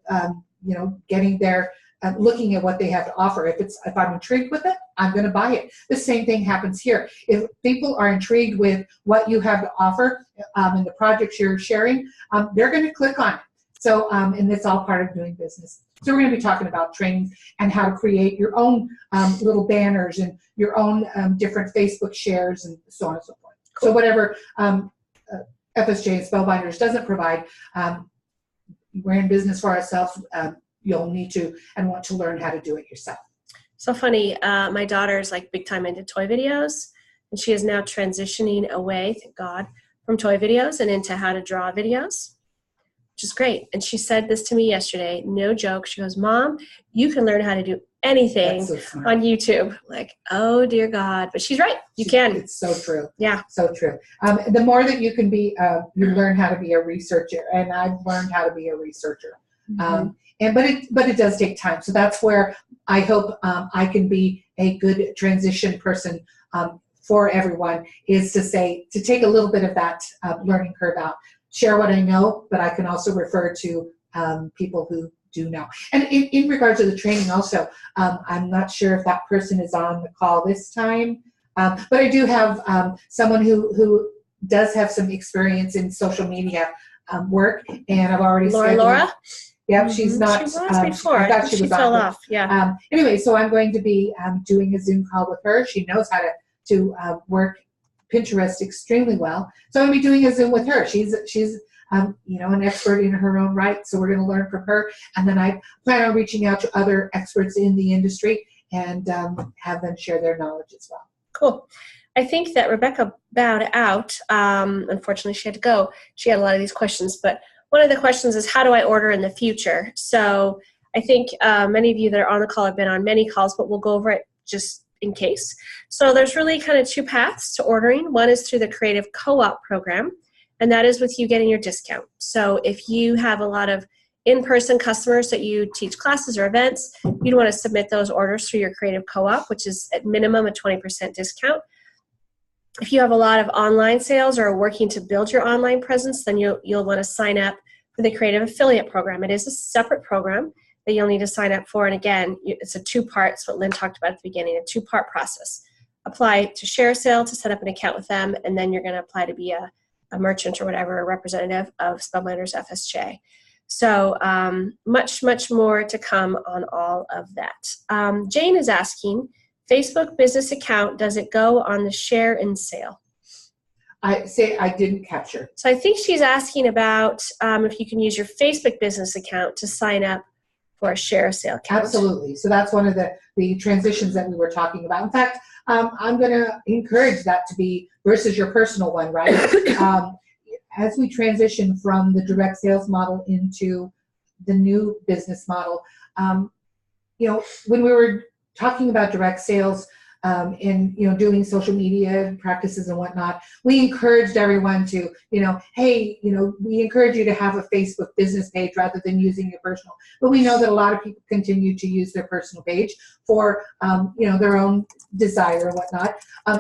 Speaker 1: getting there, looking at what they have to offer. If I'm intrigued with it, I'm going to buy it. The same thing happens here. If people are intrigued with what you have to offer and the projects you're sharing, they're going to click on it. So, and it's all part of doing business. So we're going to be talking about training and how to create your own little banners and your own different Facebook shares and so on and so forth. Cool. So whatever FSJ and Spellbinders doesn't provide, we're in business for ourselves. You'll need to and want to learn how to do it yourself.
Speaker 2: So funny. My daughter's like big time into toy videos, and she is now transitioning away, thank God, from toy videos and into how to draw videos, which is great. And she said this to me yesterday, no joke. She goes, Mom, you can learn how to do anything on YouTube. Like, oh dear God. But she's right. You can.
Speaker 1: It's so true.
Speaker 2: Yeah.
Speaker 1: So true. The more that you can be, you learn how to be a researcher. And I've learned how to be a researcher. But it does take time. So that's where I hope I can be a good transition person for everyone, is to take a little bit of that learning curve out, share what I know, but I can also refer to people who do know. And in regards to the training also, I'm not sure if that person is on the call this time, but I do have someone who does have some experience in social media work, and I've already
Speaker 2: Laura?
Speaker 1: Yep, she's not.
Speaker 2: She was before.
Speaker 1: I thought
Speaker 2: think
Speaker 1: she was
Speaker 2: fell
Speaker 1: on.
Speaker 2: off. Yeah.
Speaker 1: Anyway, so I'm going to be doing a Zoom call with her. She knows how to work Pinterest extremely well. So I'm going to be doing a Zoom with her. She's an expert in her own right. So we're going to learn from her. And then I plan on reaching out to other experts in the industry and have them share their knowledge as well.
Speaker 2: Cool. I think that Rebecca bowed out. Unfortunately, she had to go. She had a lot of these questions, but one of the questions is, how do I order in the future? So I think many of you that are on the call have been on many calls, but we'll go over it just in case. So there's really kind of two paths to ordering. One is through the Creative Co-op program, and that is with you getting your discount. So if you have a lot of in-person customers that you teach classes or events, you'd want to submit those orders through your Creative Co-op, which is at minimum a 20% discount. If you have a lot of online sales or are working to build your online presence, then you'll want to sign up for the Creative Affiliate Program. It is a separate program that you'll need to sign up for. And again, it's a two-part, it's what Lynn talked about at the beginning, a two-part process. Apply to share a sale to set up an account with them, and then you're going to apply to be a merchant or whatever, a representative of Spellbinders FSJ. So much, much more to come on all of that. Jane is asking, Facebook business account, does it go on the share and sale?
Speaker 1: I didn't capture.
Speaker 2: So I think she's asking about if you can use your Facebook business account to sign up for a share sale account.
Speaker 1: Absolutely. So that's one of the transitions that we were talking about. In fact, I'm going to encourage that to be versus your personal one, right? As we transition from the direct sales model into the new business model, when we were talking about direct sales and doing social media practices and whatnot, we encouraged everyone to we encourage you to have a Facebook business page rather than using your personal. But we know that a lot of people continue to use their personal page for their own desire and whatnot.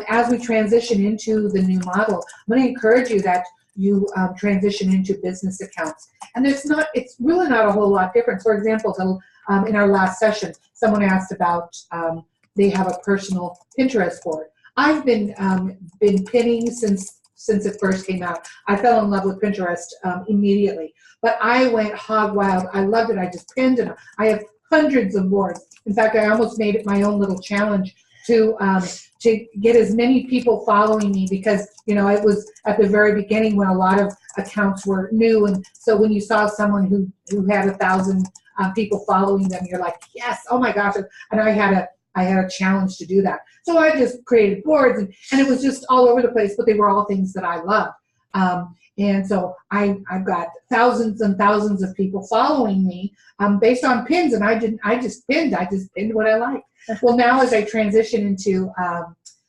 Speaker 1: As we transition into the new model, I'm going to encourage you that you transition into business accounts. And it's really not a whole lot different. For example, in our last session, someone asked about they have a personal Pinterest board. I've been pinning since it first came out. I fell in love with Pinterest immediately, but I went hog wild. I loved it. I just pinned, and I have hundreds of boards. In fact, I almost made it my own little challenge to get as many people following me, because it was at the very beginning when a lot of accounts were new, and so when you saw someone who had 1,000 people following them, you're like, yes, oh my gosh! And I had a challenge to do that. So I just created boards, and it was just all over the place, but they were all things that I loved. And so I've got thousands and thousands of people following me based on pins, and I just pinned what I liked. Well, now as I transition into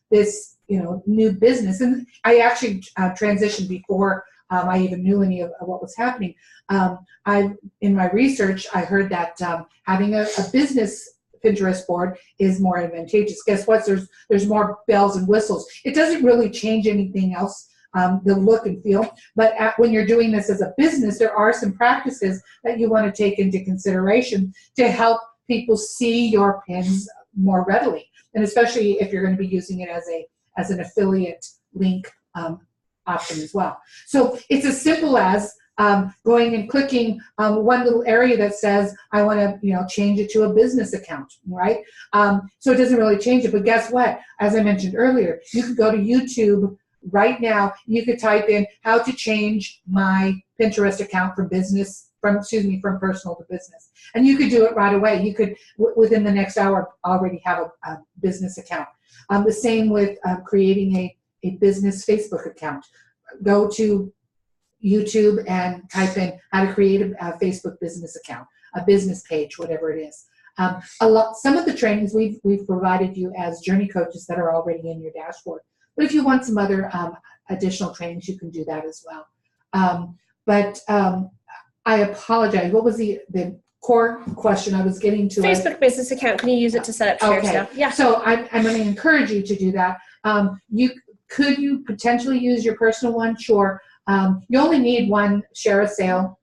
Speaker 1: this new business, and I actually transitioned before I even knew any of what was happening. In my research, I heard that having a business Pinterest board is more advantageous. Guess what? There's more bells and whistles. It doesn't really change anything else, the look and feel. But when you're doing this as a business, there are some practices that you want to take into consideration to help people see your pins more readily, and especially if you're going to be using it as an affiliate link option as well. So it's as simple as going and clicking one little area that says I want to change it to a business account, right? So it doesn't really change it, but guess what? As I mentioned earlier, you could go to YouTube right now. You could type in how to change my Pinterest account from personal to business, and you could do it right away. You could within the next hour already have a business account. The same with creating a business Facebook account. Go to YouTube and type in how to create a Facebook business account, a business page, whatever it is. Some of the trainings we've provided you as journey coaches that are already in your dashboard. But if you want some other additional trainings, you can do that as well. But I apologize. What was the core question I was getting to?
Speaker 2: Facebook business account. Can you use it to set up share sale? Yeah.
Speaker 1: So I'm going to encourage you to do that. Could you potentially use your personal one? Sure. You only need one share a sale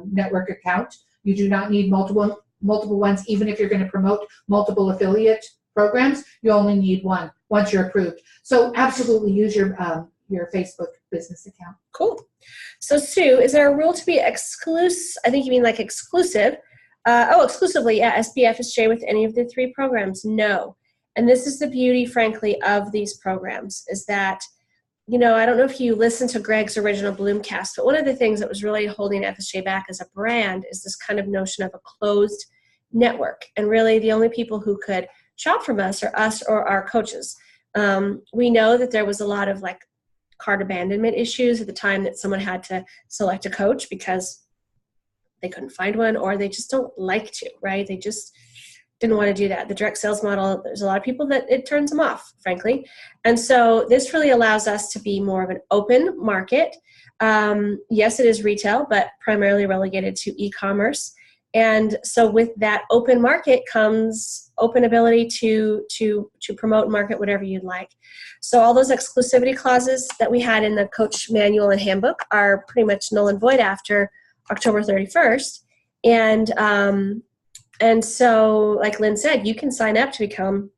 Speaker 1: network account. You do not need multiple ones. Even if you're going to promote multiple affiliate programs, you only need one once you're approved. So absolutely use your your Facebook business account.
Speaker 2: Cool. So Sue, is there a rule to be exclusive? I think you mean like exclusive. Exclusively at SBFSJ with any of the 3 programs? No. And this is the beauty, frankly, of these programs is that, I don't know if you listened to Greg's original Bloomcast, but one of the things that was really holding FSJ back as a brand is this kind of notion of a closed network. And really the only people who could shop from us are us or our coaches. We know that there was a lot of like cart abandonment issues at the time that someone had to select a coach because they couldn't find one or they just don't like to, right? They just didn't want to do that. The direct sales model, there's a lot of people that it turns them off, frankly. And so this really allows us to be more of an open market. Yes, it is retail, but primarily relegated to e-commerce. And so with that open market comes open ability to promote and market whatever you'd like. So all those exclusivity clauses that we had in the coach manual and handbook are pretty much null and void after October 31st. And so, like Lynn said, you can sign up to become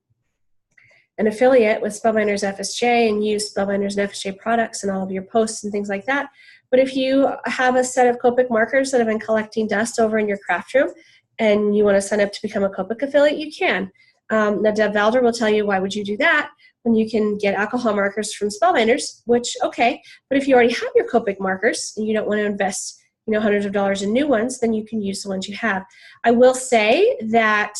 Speaker 2: an affiliate with Spellbinders FSJ and use Spellbinders and FSJ products and all of your posts and things like that. But if you have a set of Copic markers that have been collecting dust over in your craft room and you want to sign up to become a Copic affiliate, you can. Now, Deb Valder will tell you, why would you do that when you can get alcohol markers from Spellbinders, which, okay, but if you already have your Copic markers and you don't want to invest hundreds of dollars in new ones, then you can use the ones you have. I will say that,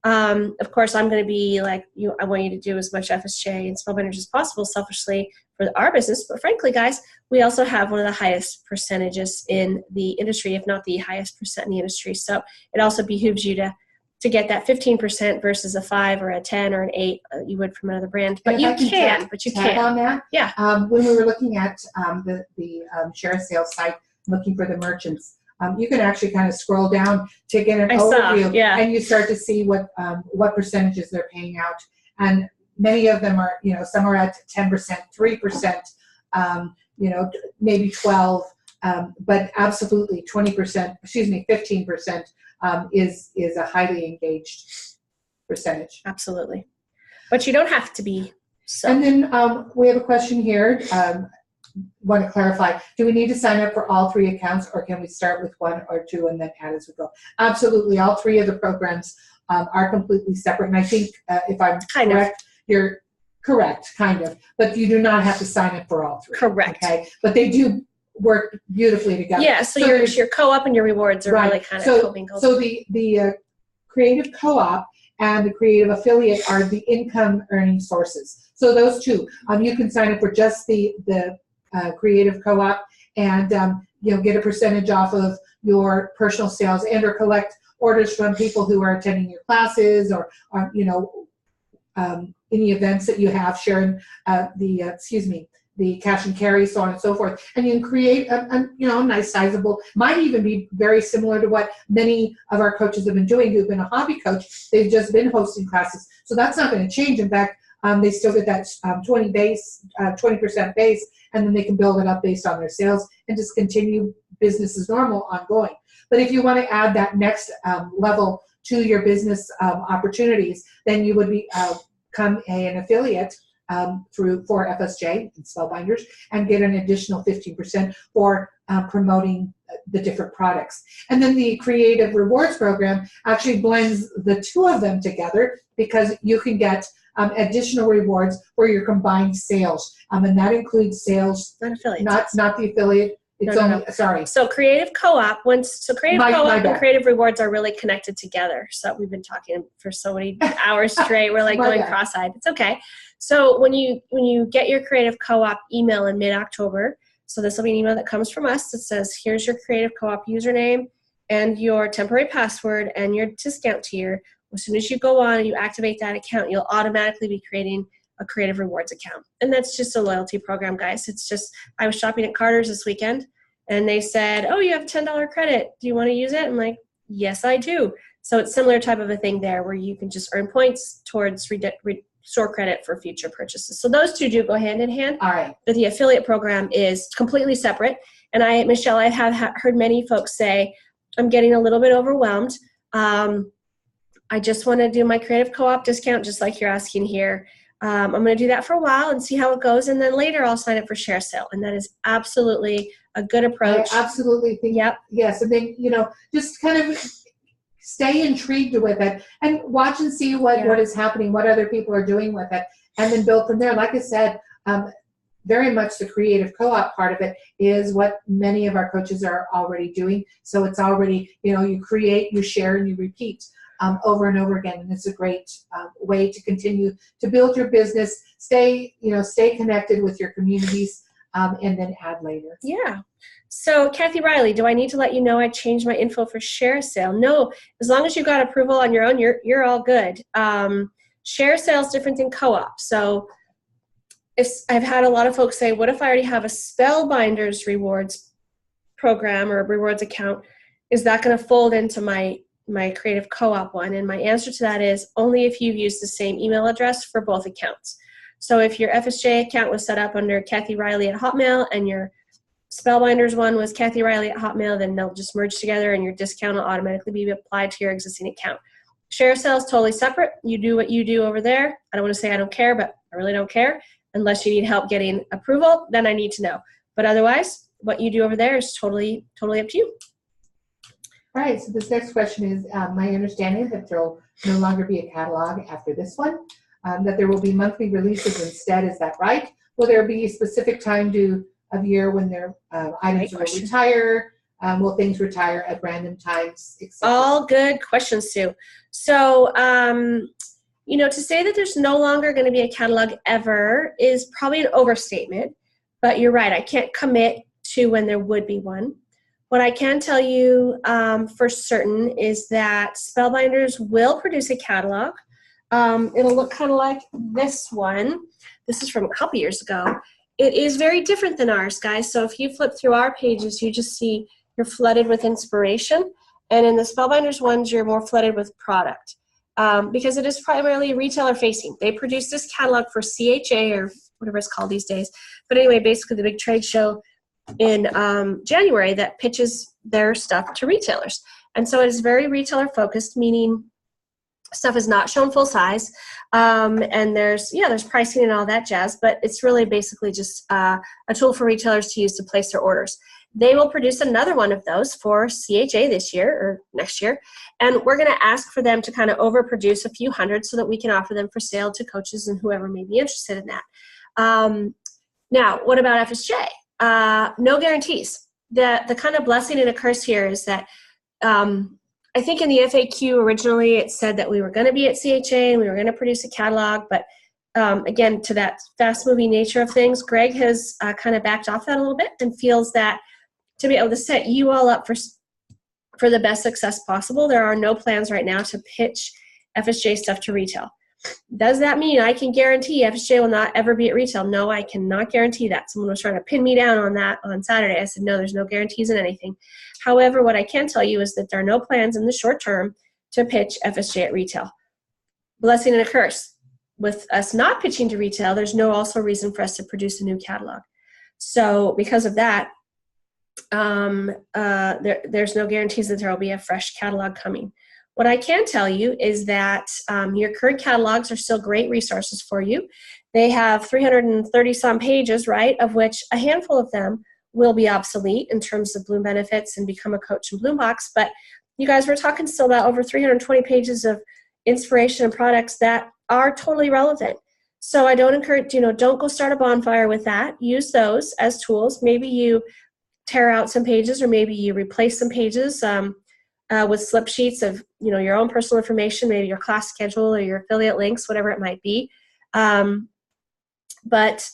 Speaker 2: of course, I'm going to be like, I want you to do as much FSJ and Spellbinders as possible selfishly for our business. But frankly, guys, we also have one of the highest percentages in the industry, if not the highest percent in the industry. So it also behooves you to get that 15% versus a 5 or a 10 or an 8 you would from another brand. But you can.
Speaker 1: On that.
Speaker 2: Yeah.
Speaker 1: When we were looking at the share sales site, looking for the merchants, you can actually kind of scroll down to get an overview, and you start to see what percentages they're paying out. And many of them are, some are at 10%, 3%, maybe 12, but absolutely 15% is a highly engaged percentage.
Speaker 2: Absolutely. But you don't have to be. So.
Speaker 1: And then we have a question here. Want to clarify, do we need to sign up for all 3 accounts, or can we start with 1 or 2 and then add as we go? Absolutely. All 3 of the programs are completely separate. And I think if I'm correct, you're correct, kind of. But you do not have to sign up for all 3.
Speaker 2: Correct.
Speaker 1: Okay. But they do work beautifully together.
Speaker 2: Yeah, so your co-op and your rewards are really kind of co-mingled.
Speaker 1: So the creative co-op and the creative affiliate are the income earning sources. So those 2, you can sign up for just the creative co-op and get a percentage off of your personal sales and or collect orders from people who are attending your classes or any events that you have, sharing the cash and carry, so on and so forth. And you can create a nice sizable, might even be very similar to what many of our coaches have been doing who've been a hobby coach. They've just been hosting classes. So that's not going to change. In fact, they still get that 20% base, and then they can build it up based on their sales and just continue business as normal ongoing. But if you want to add that next level to your business opportunities, then you would become an affiliate for FSJ and Spellbinders and get an additional 15% for promoting the different products. And then the Creative Rewards program actually blends the 2 of them together because you can get additional rewards for your combined sales. And that includes sales, not the affiliate. It's sorry.
Speaker 2: So Creative Co-op, Creative Co-op and Creative Rewards are really connected together. So we've been talking for so many hours straight. We're like going cross-eyed. It's okay. So when you get your Creative Co-op email in mid-October, so this will be an email that comes from us that says, here's your Creative Co-op username and your temporary password and your discount tier. As soon as you go on and you activate that account, you'll automatically be creating a Creative Rewards account. And that's just a loyalty program, guys. It's just, I was shopping at Carter's this weekend and they said, oh, you have $10 credit. Do you want to use it? I'm like, yes, I do. So it's similar type of a thing there where you can just earn points towards store credit for future purchases. So those 2 do go hand in hand.
Speaker 1: All right.
Speaker 2: But the affiliate program is completely separate. And Michelle, I have heard many folks say, I'm getting a little bit overwhelmed. I just want to do my Creative Co-op discount, just like you're asking here. I'm going to do that for a while and see how it goes, and then later I'll sign up for share sale, and that is absolutely a good approach.
Speaker 1: I absolutely think,
Speaker 2: Yep.
Speaker 1: yes, and then, just kind of stay intrigued with it and watch and see what is happening, what other people are doing with it, and then build from there. Like I said, very much the creative co-op part of it is what many of our coaches are already doing. So it's already, you create, you share, and you repeat over and over again. And it's a great way to continue to build your business, stay connected with your communities, and then add later.
Speaker 2: Yeah. So Kathy Riley, do I need to let you know I changed my info for share sale? No, as long as you got approval on your own, you're all good. Share sale is different than co-op. So if I've had a lot of folks say, what if I already have a Spellbinders rewards program or rewards account? Is that going to fold into my creative co-op one? And my answer to that is only if you've used the same email address for both accounts. So if your FSJ account was set up under Kathy Riley at Hotmail and your Spellbinders one was Kathy Riley at Hotmail, then they'll just merge together and your discount will automatically be applied to your existing account. Share sale is totally separate. You do what you do over there. I don't want to say I don't care, but I really don't care. Unless you need help getting approval, then I need to know. But otherwise, what you do over there is totally up to you.
Speaker 1: All right, so this next question is my understanding that there will no longer be a catalog after this one, that there will be monthly releases instead. Is that right? Will there be a specific time of year when their items will retire? Will things retire at random times?
Speaker 2: All good questions, Sue. So, to say that there's no longer going to be a catalog ever is probably an overstatement, but you're right. I can't commit to when there would be one. What I can tell you for certain is that Spellbinders will produce a catalog. It'll look kind of like this one. This is from a couple years ago. It is very different than ours, guys. So if you flip through our pages, you just see you're flooded with inspiration. And in the Spellbinders ones, you're more flooded with product. Because it is primarily retailer facing. They produce this catalog for CHA or whatever it's called these days. But anyway, basically the big trade show in January that pitches their stuff to retailers. And so it is very retailer focused, meaning stuff is not shown full size. And there's pricing and all that jazz, but it's really basically just a tool for retailers to use to place their orders. They will produce another one of those for CHA this year or next year. And we're going to ask for them to kind of overproduce a few hundred so that we can offer them for sale to coaches and whoever may be interested in that. Now, what about FSJ? No guarantees. The kind of blessing and a curse here is that I think in the FAQ originally it said that we were going to be at CHA and we were going to produce a catalog, but again, to that fast-moving nature of things, Greg has kind of backed off that a little bit and feels that to be able to set you all up for the best success possible, there are no plans right now to pitch FSJ stuff to retail. Does that mean I can guarantee FSJ will not ever be at retail? No, I cannot guarantee that. Someone was trying to pin me down on that on Saturday. I said, no, there's no guarantees in anything. However, what I can tell you is that there are no plans in the short term to pitch FSJ at retail. Blessing and a curse. With us not pitching to retail, there's no also reason for us to produce a new catalog. So because of that, there's no guarantees that there will be a fresh catalog coming. What I can tell you is that your current catalogs are still great resources for you. They have 330 some pages, right, of which a handful of them will be obsolete in terms of Bloom benefits and become a coach in Bloombox. But you guys, we're talking still about over 320 pages of inspiration and products that are totally relevant. So I don't encourage, don't go start a bonfire with that. Use those as tools. Maybe you tear out some pages, or maybe you replace some pages with slip sheets of your own personal information, maybe your class schedule or your affiliate links, whatever it might be. But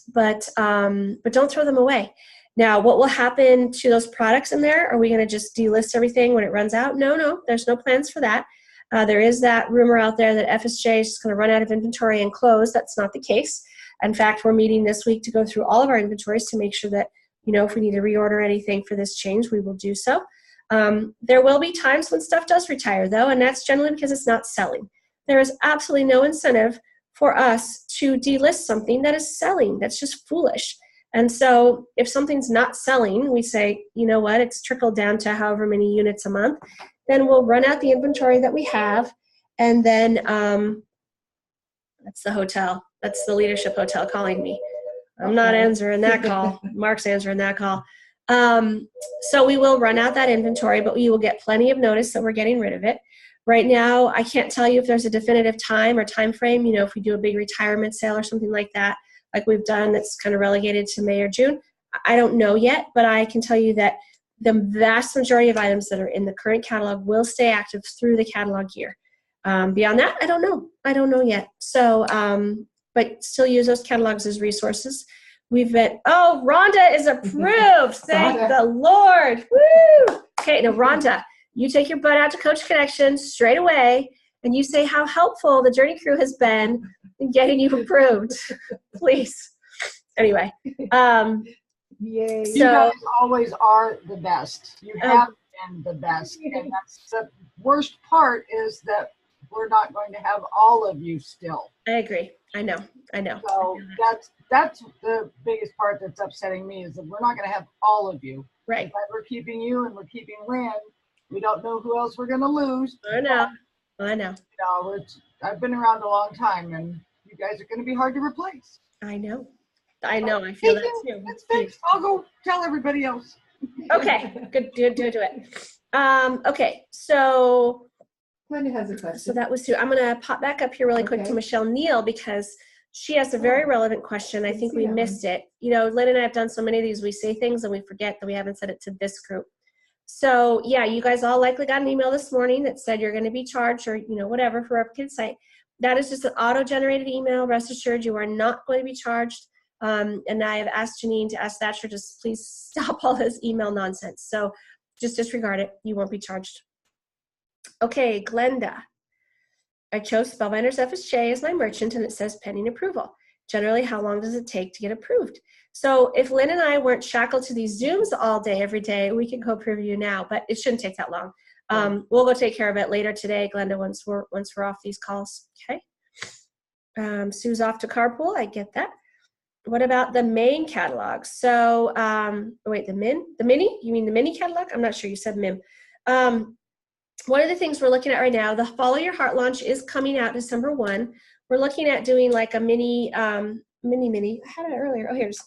Speaker 2: don't throw them away. Now, what will happen to those products in there? Are we going to just delist everything when it runs out? No, there's no plans for that. There is that rumor out there that FSJ is just going to run out of inventory and close. That's not the case. In fact, we're meeting this week to go through all of our inventories to make sure that, if we need to reorder anything for this change, we will do so. There will be times when stuff does retire, though, and that's generally because it's not selling. There is absolutely no incentive for us to delist something that is selling. That's just foolish. And so if something's not selling, we say, you know what, it's trickled down to however many units a month, then we'll run out the inventory that we have, and then that's the hotel. That's the Leadership Hotel calling me. I'm not answering that call. Mark's answering that call. So we will run out that inventory, but we will get plenty of notice that we're getting rid of it. Right now, I can't tell you if there's a definitive time or time frame, you know, if we do a big retirement sale or something like that, like we've done, that's kind of relegated to May or June. I don't know yet, but I can tell you that the vast majority of items that are in the current catalog will stay active through the catalog year. Beyond that, I don't know. I don't know yet. So, but still use those catalogs as resources. We've been, oh, Rhonda is approved. Thank the Lord. Woo! Okay, now Rhonda, you take your butt out to Coach Connection straight away, and you say how helpful the Journey Crew has been in getting you approved. Please. Anyway.
Speaker 1: Yay.
Speaker 3: You guys always are the best. You have been the best. And that's the worst part, is that we're not going to have all of you still.
Speaker 2: I agree. I know.
Speaker 3: So that's the biggest part that's upsetting me, is that we're not going to have all of you.
Speaker 2: Right.
Speaker 3: But we're keeping you and we're keeping Lynn. We don't know who else we're going to lose.
Speaker 2: I know.
Speaker 3: You know, I've been around a long time, and you guys are going to be hard to replace.
Speaker 2: I know. I feel that too.
Speaker 3: That's fixed. I'll go tell everybody else.
Speaker 2: Okay. Good. Do it. Okay. So
Speaker 1: Linda has a question.
Speaker 2: So that was Sue. I'm going to pop back up here really quick to Michelle Neal, because she has a very relevant question. I think we missed it. You know, Lynn and I have done so many of these. We say things and we forget that we haven't said it to this group. So yeah, you guys all likely got an email this morning that said you're going to be charged, or, you know, whatever, for our kids site. That is just an auto-generated email. Rest assured, you are not going to be charged. And I have asked Janine to ask Thatcher, just please stop all this email nonsense. So just disregard it. You won't be charged. Okay, Glenda. I chose Spellbinders FSJ as my merchant, and it says pending approval. Generally, how long does it take to get approved? So if Lynn and I weren't shackled to these Zooms all day, every day, we could go preview now, but it shouldn't take that long. We'll go take care of it later today, Glenda, once we're off these calls. Okay. Sue's off to carpool. I get that. What about the main catalog? So, wait, the mini? You mean the mini catalog? I'm not sure. You said MIM. One of the things we're looking at right now, the Follow Your Heart launch is coming out December 1. We're looking at doing like a mini. I had it earlier. Oh, here's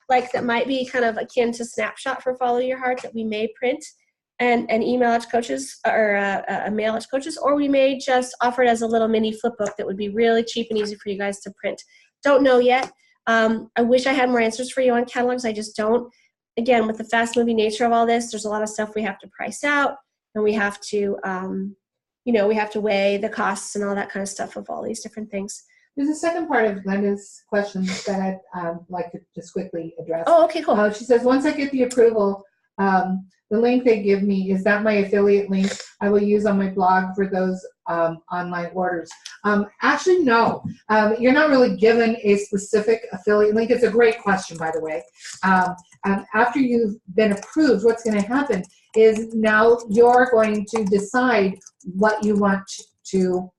Speaker 2: like that might be kind of akin to Snapshot for Follow Your Heart that we may print and email out to coaches, or a mail out to coaches, or we may just offer it as a little mini flip book that would be really cheap and easy for you guys to print. Don't know yet. I wish I had more answers for you on catalogs. I just don't. Again, with the fast-moving nature of all this, there's a lot of stuff we have to price out, and we have to, we have to weigh the costs and all that kind of stuff of all these different things.
Speaker 1: There's a second part of Glenda's question that I'd like to just quickly address.
Speaker 2: Oh, okay, cool.
Speaker 1: She says, once I get the approval, the link they give me, is that my affiliate link I will use on my blog for those online orders? Actually, no. You're not really given a specific affiliate link. It's a great question, by the way. After you've been approved, what's going to happen is now you're going to decide what you want to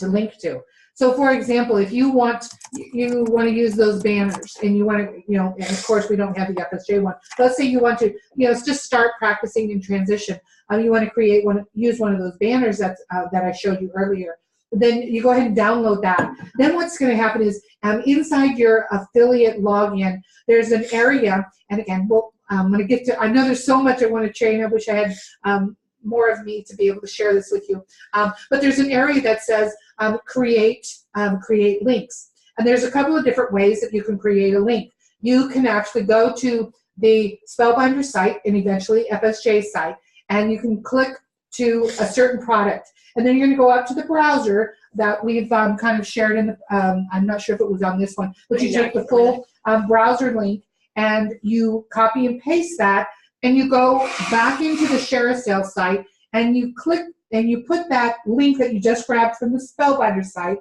Speaker 1: link to. So, for example, if you want to use those banners, and you want to, and of course we don't have the FSJ one. Let's say you want to, just start practicing in transition. You want to use one of those banners that I showed you earlier. Then you go ahead and download that. Then what's going to happen is inside your affiliate login, there's an area, and again, I'm going to get to. I know there's so much I want to share. I wish I had more of me to be able to share this with you. But there's an area that says create links. And there's a couple of different ways that you can create a link. You can actually go to the Spellbinder site and eventually FSJ site, and you can click to a certain product. And then you're going to go up to the browser that we've kind of shared in the, I'm not sure if it was on this one, but you take the full browser link and you copy and paste that, and you go back into the Share a Sale site, and you click and you put that link that you just grabbed from the Spellbinder site,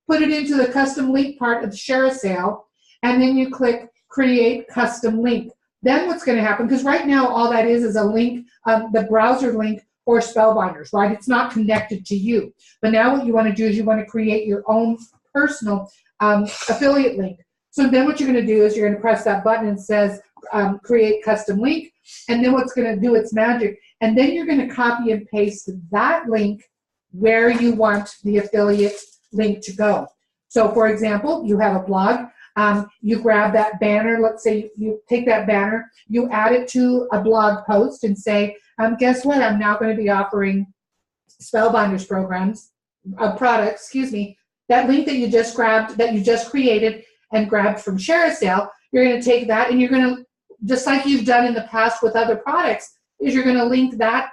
Speaker 1: put it into the custom link part of the Share a Sale, and then you click Create Custom Link. Then what's going to happen, because right now all that is a link, the browser link for Spellbinders, right? It's not connected to you. But now what you want to do is you want to create your own personal affiliate link. So then what you're going to do is you're going to press that button that says Create Custom Link, and then what's going to do its magic, and then you're going to copy and paste that link where you want the affiliate link to go. So for example, you have a blog, you grab that banner, let's say you take that banner, you add it to a blog post and say, guess what, I'm now going to be offering Spellbinders products, excuse me, that link that you just grabbed, that you just created and grabbed from Share a Sale, you're going to take that and you're going to, just like you've done in the past with other products, is you're going to link that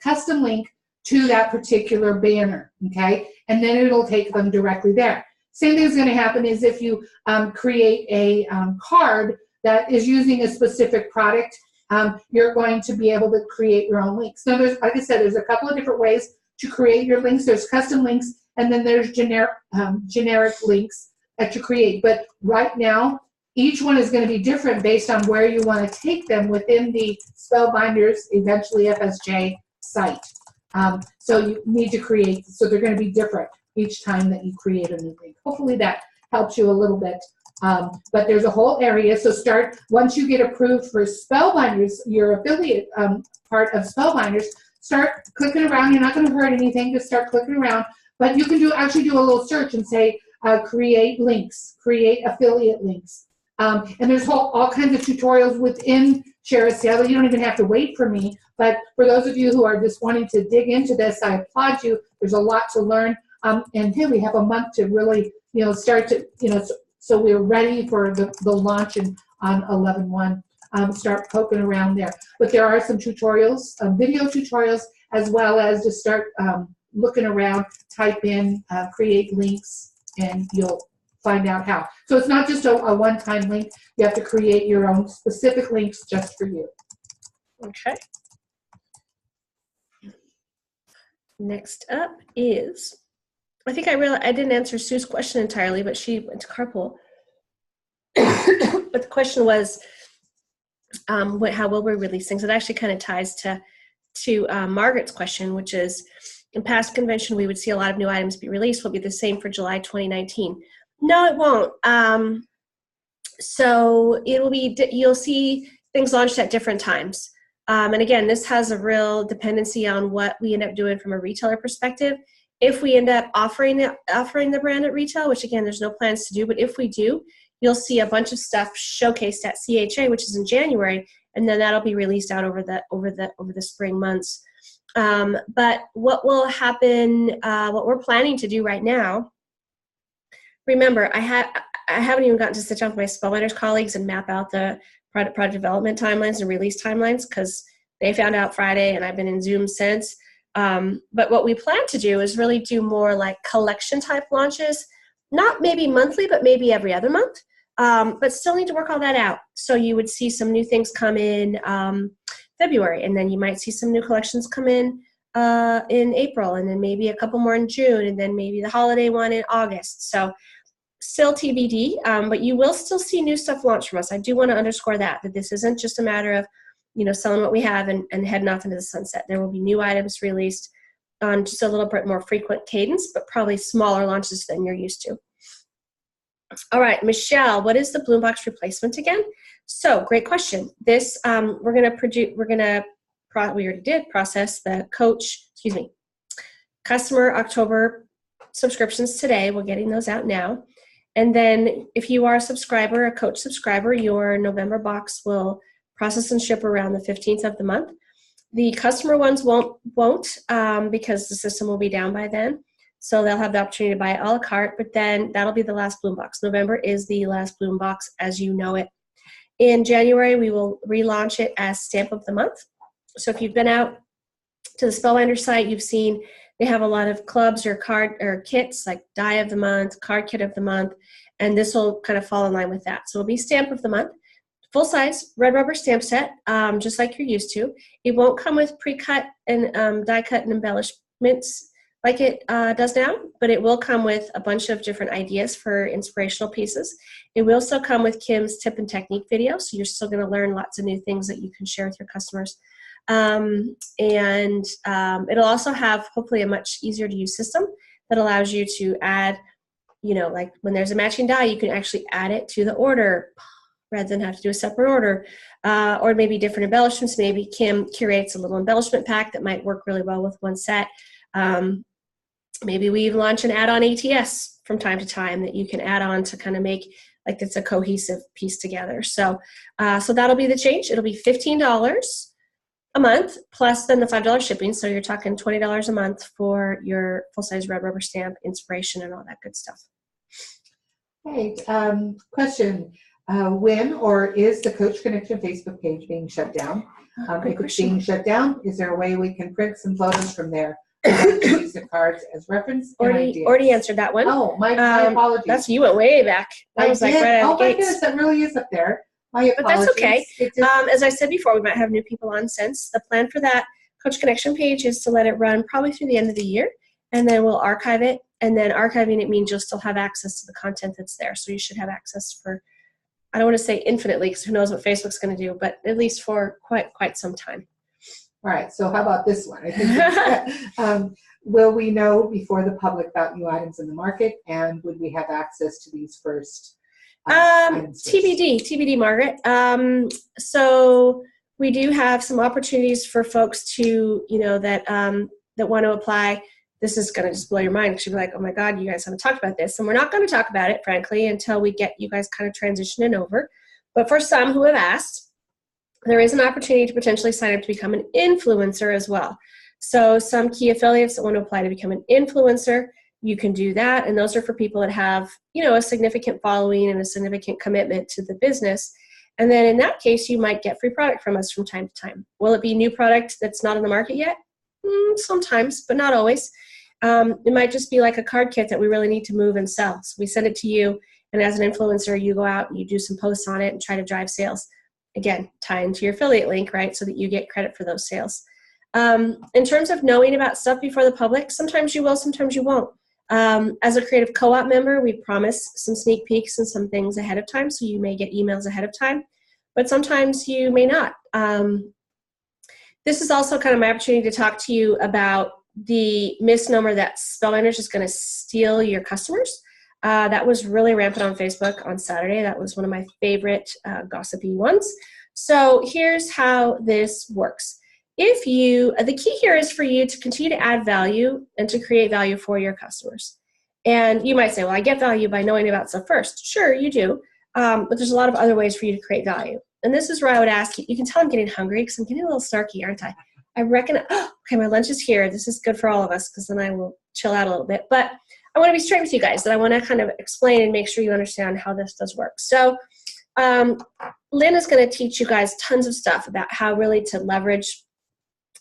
Speaker 1: custom link to that particular banner, okay? And then it'll take them directly there. Same thing is going to happen is if you create a card that is using a specific product, you're going to be able to create your own links. Now, there's, like I said, there's a couple of different ways to create your links. There's custom links, and then there's generic links that you create. But right now, each one is going to be different based on where you want to take them within the Spellbinders, eventually FSJ site. So you need to create, so they're going to be different each time that you create a new link. Hopefully that helps you a little bit. But there's a whole area, so start, once you get approved for Spellbinders, your affiliate part of Spellbinders, start clicking around. You're not going to hurt anything, just start clicking around. But you can actually do a little search and say, create links, create affiliate links. And there's all kinds of tutorials within Share a Sale. You don't even have to wait for me. But for those of you who are just wanting to dig into this, I applaud you. There's a lot to learn. And here we have a month to really, start to, so we're ready for the launch on 11/1. Start poking around there. But there are some tutorials, video tutorials, as well as just start looking around, type in, create links, and you'll find out how. So it's not just a one-time link. You have to create your own specific links just for you.
Speaker 2: Okay. Next up is, I think I didn't answer Sue's question entirely, but she went to carpool. But the question was, how will we release things? It actually kind of ties to Margaret's question, which is, in past convention, we would see a lot of new items be released. Will be the same for July 2019. No, it won't. So it will be, you'll see things launched at different times. And again, this has a real dependency on what we end up doing from a retailer perspective. If we end up offering the brand at retail, which again, there's no plans to do, but if we do, you'll see a bunch of stuff showcased at CHA, which is in January, and then that'll be released out over the spring months. But what will happen, what we're planning to do right now, remember, I haven't even gotten to sit down with my Spellbinders colleagues and map out the product development timelines and release timelines, because they found out Friday and I've been in Zoom since. But what we plan to do is really do more like collection type launches, not maybe monthly, but maybe every other month. But still need to work all that out. So you would see some new things come in February, and then you might see some new collections come in April, and then maybe a couple more in June, and then maybe the holiday one in August. So still TBD, but you will still see new stuff launch from us. I do want to underscore that this isn't just a matter of, selling what we have and heading off into the sunset. There will be new items released on just a little bit more frequent cadence, but probably smaller launches than you're used to. All right, Michelle, what is the Bloom Box replacement again? So great question. This, we already did process the customer October subscriptions today. We're getting those out now. And then if you are a subscriber, a coach subscriber, your November box will process and ship around the 15th of the month. The customer ones won't because the system will be down by then. So they'll have the opportunity to buy it a la carte, but then that'll be the last Bloom Box. November is the last Bloom Box as you know it. In January, we will relaunch it as Stamp of the Month. So if you've been out to the Spellbinders site, you've seen they have a lot of clubs or card or kits like Die of the Month, Card Kit of the Month, and this will kind of fall in line with that. So it'll be Stamp of the Month. Full size red rubber stamp set, just like you're used to. It won't come with pre-cut and die cut and embellishments like it does now, but it will come with a bunch of different ideas for inspirational pieces. It will still come with Kim's tip and technique video, so you're still going to learn lots of new things that you can share with your customers. It'll also have hopefully a much easier to use system that allows you to add, like when there's a matching die, you can actually add it to the order rather than have to do a separate order, or maybe different embellishments. Maybe Kim curates a little embellishment pack that might work really well with one set. Maybe we even launch an add-on ATS from time to time that you can add on to kind of make like it's a cohesive piece together. So that'll be the change. It'll be $15 a month plus then the $5 shipping. So you're talking $20 a month for your full-size red rubber stamp, inspiration, and all that good stuff.
Speaker 1: Hey, question. When or is the Coach Connection Facebook page being shut down? If it's being shut down, is there a way we can print some photos from there? Use the cards as reference and ideas?
Speaker 2: Already answered that one.
Speaker 1: Oh, my apologies.
Speaker 2: That's, you went way back. That was like right out of the gates.
Speaker 1: Goodness, that really is up there. My apologies.
Speaker 2: But that's okay. As I said before, we might have new people on since. The plan for that Coach Connection page is to let it run probably through the end of the year, and then we'll archive it. And then archiving it means you'll still have access to the content that's there. So you should have access for, I don't want to say infinitely because who knows what Facebook's going to do, but at least for quite some time.
Speaker 1: All right, so how about this one? I think will we know before the public about new items in the market, and would we have access to these first?
Speaker 2: TBD, Margaret. So we do have some opportunities for folks to, that want to apply. This is going to just blow your mind because you'll be like, oh my God, you guys haven't talked about this. And we're not going to talk about it, frankly, until we get you guys kind of transitioning over. But for some who have asked, there is an opportunity to potentially sign up to become an influencer as well. So some key affiliates that want to apply to become an influencer, you can do that. And those are for people that have, a significant following and a significant commitment to the business. And then in that case, you might get free product from us from time to time. Will it be new product that's not on the market yet? Sometimes, but not always. It might just be like a card kit that we really need to move and sell. So we send it to you, and as an influencer, you go out and you do some posts on it and try to drive sales. Again, tie into your affiliate link, right, so that you get credit for those sales. In terms of knowing about stuff before the public, sometimes you will, sometimes you won't. As a creative co-op member, we promise some sneak peeks and some things ahead of time, so you may get emails ahead of time, but sometimes you may not. This is also kind of my opportunity to talk to you about the misnomer that Spellbinders is going to steal your customers. That was really rampant on Facebook on Saturday. That was one of my favorite gossipy ones. So here's how this works. The key here is for you to continue to add value and to create value for your customers. And you might say, well, I get value by knowing about stuff first. Sure, you do. But there's a lot of other ways for you to create value. And this is where I would ask you, you can tell I'm getting hungry because I'm getting a little snarky, aren't I? I reckon, okay, my lunch is here. This is good for all of us because then I will chill out a little bit. But I want to be straight with you guys, that I want to kind of explain and make sure you understand how this does work. So Lynn is going to teach you guys tons of stuff about how really to leverage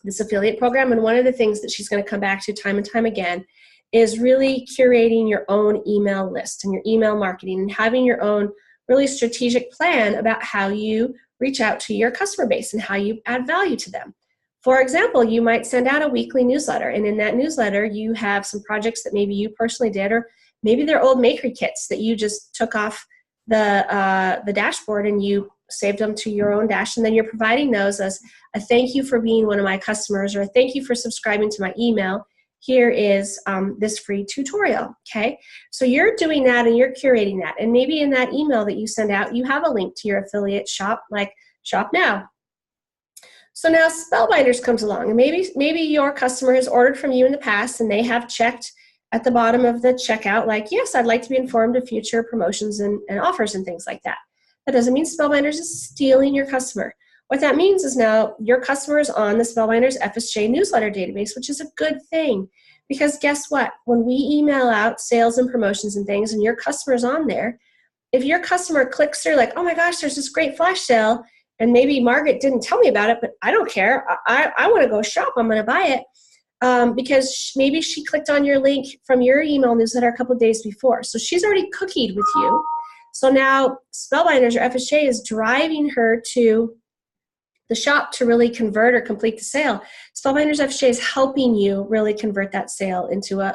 Speaker 2: this affiliate program. And one of the things that she's going to come back to time and time again is really curating your own email list and your email marketing and having your own really strategic plan about how you reach out to your customer base and how you add value to them. For example, you might send out a weekly newsletter, and in that newsletter, you have some projects that maybe you personally did, or maybe they're old makery kits that you just took off the dashboard and you saved them to your own dash, and then you're providing those as a thank you for being one of my customers, or a thank you for subscribing to my email. Here is this free tutorial, okay? So you're doing that and you're curating that, and maybe in that email that you send out, you have a link to your affiliate shop, like Shop Now. So now Spellbinders comes along, and maybe your customer has ordered from you in the past and they have checked at the bottom of the checkout like, yes, I'd like to be informed of future promotions and offers and things like that. That doesn't mean Spellbinders is stealing your customer. What that means is now your customer is on the Spellbinders FSJ newsletter database, which is a good thing, because guess what? When we email out sales and promotions and things and your customer's on there, if your customer clicks through like, oh my gosh, there's this great flash sale, and maybe Margaret didn't tell me about it, but I don't care. I want to go shop. I'm going to buy it because maybe she clicked on your link from your email newsletter a couple of days before. So she's already cookied with you. So now Spellbinders or FSJ is driving her to the shop to really convert or complete the sale. Spellbinders FSJ is helping you really convert that sale into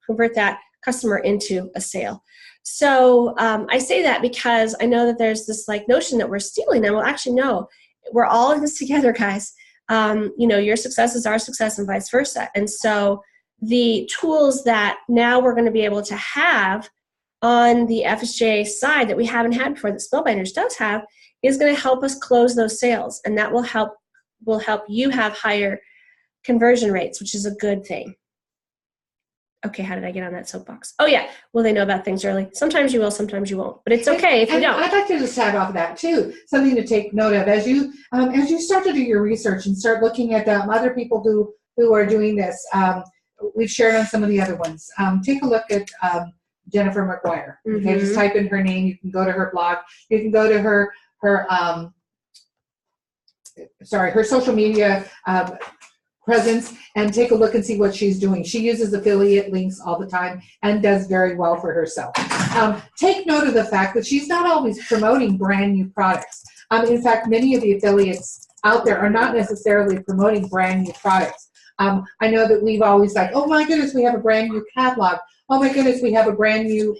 Speaker 2: convert that customer into a sale. So I say that because I know that there's this like notion that we're stealing them. Well, actually, no, we're all in this together, guys. Your success is our success and vice versa. And so the tools that now we're going to be able to have on the FSJ side that we haven't had before, that Spellbinders does have, is going to help us close those sales. And that will help you have higher conversion rates, which is a good thing. Okay, how did I get on that soapbox? Oh yeah, will they know about things early? Sometimes you will, sometimes you won't. But it's okay if you don't.
Speaker 1: I'd like to just add off of that too, something to take note of as you start to do your research and start looking at other people who are doing this. We've shared on some of the other ones. Take a look at Jennifer McGuire. Okay, just type in her name. You can go to her blog. You can go to her social media presence and take a look and see what she's doing. She uses affiliate links all the time and does very well for herself. Take note of the fact that she's not always promoting brand new products. In fact, many of the affiliates out there are not necessarily promoting brand new products. I know that we've always like, oh my goodness, we have a brand new catalog. Oh my goodness, we have a brand new,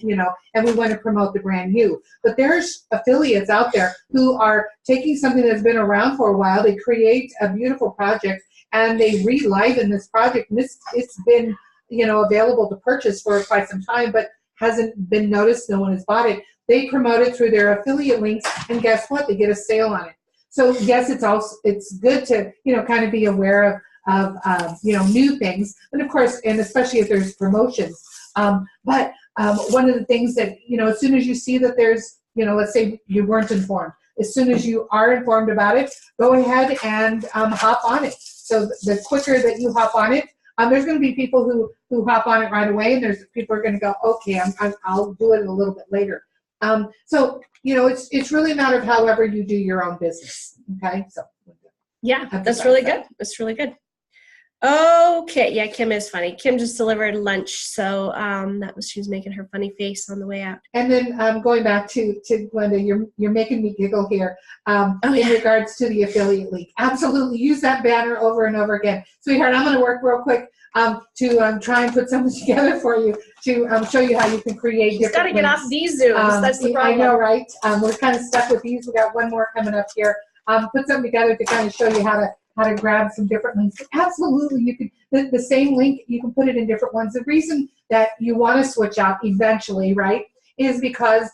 Speaker 1: and we want to promote the brand new. But there's affiliates out there who are taking something that's been around for a while. They create a beautiful project and they reliven this project. And it's been, available to purchase for quite some time, but hasn't been noticed. No one has bought it. They promote it through their affiliate links, and guess what? They get a sale on it. So yes, it's good to, kind of be aware of new things, and of course, and especially if there's promotions. But one of the things that, as soon as you see that there's, let's say you weren't informed, as soon as you are informed about it, go ahead and hop on it. So the quicker that you hop on it, there's going to be people who hop on it right away, and there's people who are going to go, okay, I'll do it a little bit later. So it's really a matter of however you do your own business. Okay, so
Speaker 2: yeah, that's really good. That's really good. Okay, yeah, Kim is funny. Kim just delivered lunch, so she was making her funny face on the way out.
Speaker 1: And then going back to Glenda, you're making me giggle here. In regards to the affiliate link, absolutely use that banner over and over again, sweetheart. I'm going to work real quick to try and put something together for you to show you how you can create. She's
Speaker 2: got to get off these Zooms. That's the problem.
Speaker 1: I know, right? We're kind of stuck with these. We got one more coming up here. Put something together to kind of show you how to grab some different links. Absolutely, you can the same link, you can put it in different ones. The reason that you want to switch out eventually, right, is because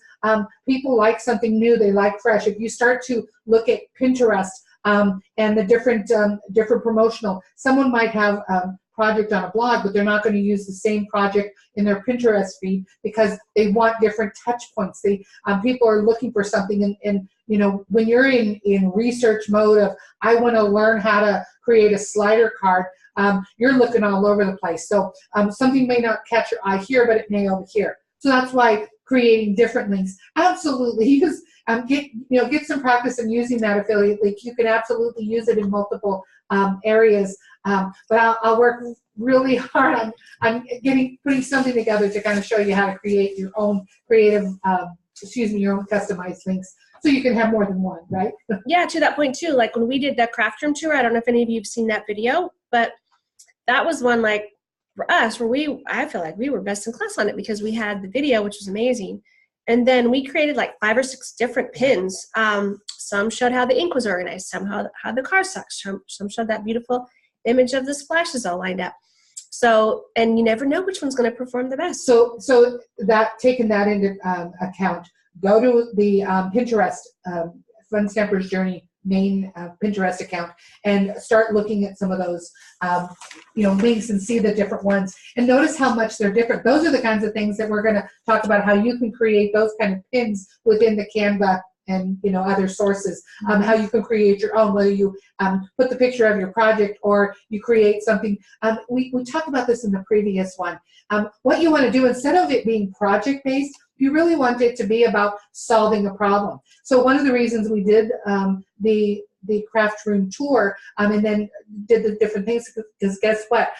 Speaker 1: people like something new. They like fresh. If you start to look at Pinterest and the different promotional, someone might have project on a blog, but they're not going to use the same project in their Pinterest feed because they want different touch points. People are looking for something, and when you're in research mode of I want to learn how to create a slider card, you're looking all over the place. So something may not catch your eye here, but it may over here. So that's why creating different links. Absolutely use get some practice in using that affiliate link. You can absolutely use it in multiple areas. But I'll work really hard on putting something together to kind of show you how to create your own creative, your own customized links, so you can have more than one, right?
Speaker 2: Yeah, to that point too. Like when we did the craft room tour, I don't know if any of you have seen that video, but that was one like for us where I feel like we were best in class on it because we had the video, which was amazing. And then we created like 5 or 6 different pins. Some showed how the ink was organized, some how the car sucks, some showed that beautiful image of the splashes all lined up. So, and you never know which one's going to perform the best.
Speaker 1: So that taking that into account, go to the Pinterest Fun Stampers Journey main Pinterest account and start looking at some of those links and see the different ones and notice how much they're different. Those are the kinds of things that we're going to talk about, how you can create those kind of pins within the Canva and other sources, how you can create your own, whether you put the picture of your project or you create something. We talked about this in the previous one. What you want to do, instead of it being project-based, you really want it to be about solving a problem. So one of the reasons we did the craft room tour and then did the different things, because guess what?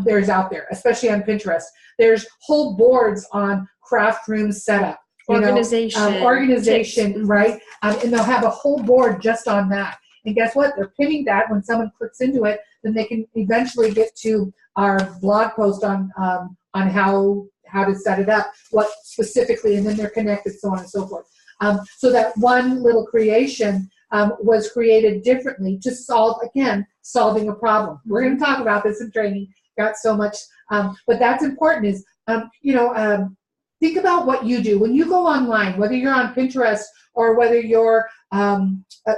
Speaker 1: There's out there, especially on Pinterest, there's whole boards on craft room setup. Organization, right? And they'll have a whole board just on that. And guess what? They're pinning that. When someone clicks into it, then they can eventually get to our blog post on how to set it up, what specifically, and then they're connected, so on and so forth. So that one little creation was created differently to solving a problem. We're going to talk about this in training. Got so much, but that's important. Is think about what you do when you go online, whether you're on Pinterest or whether you're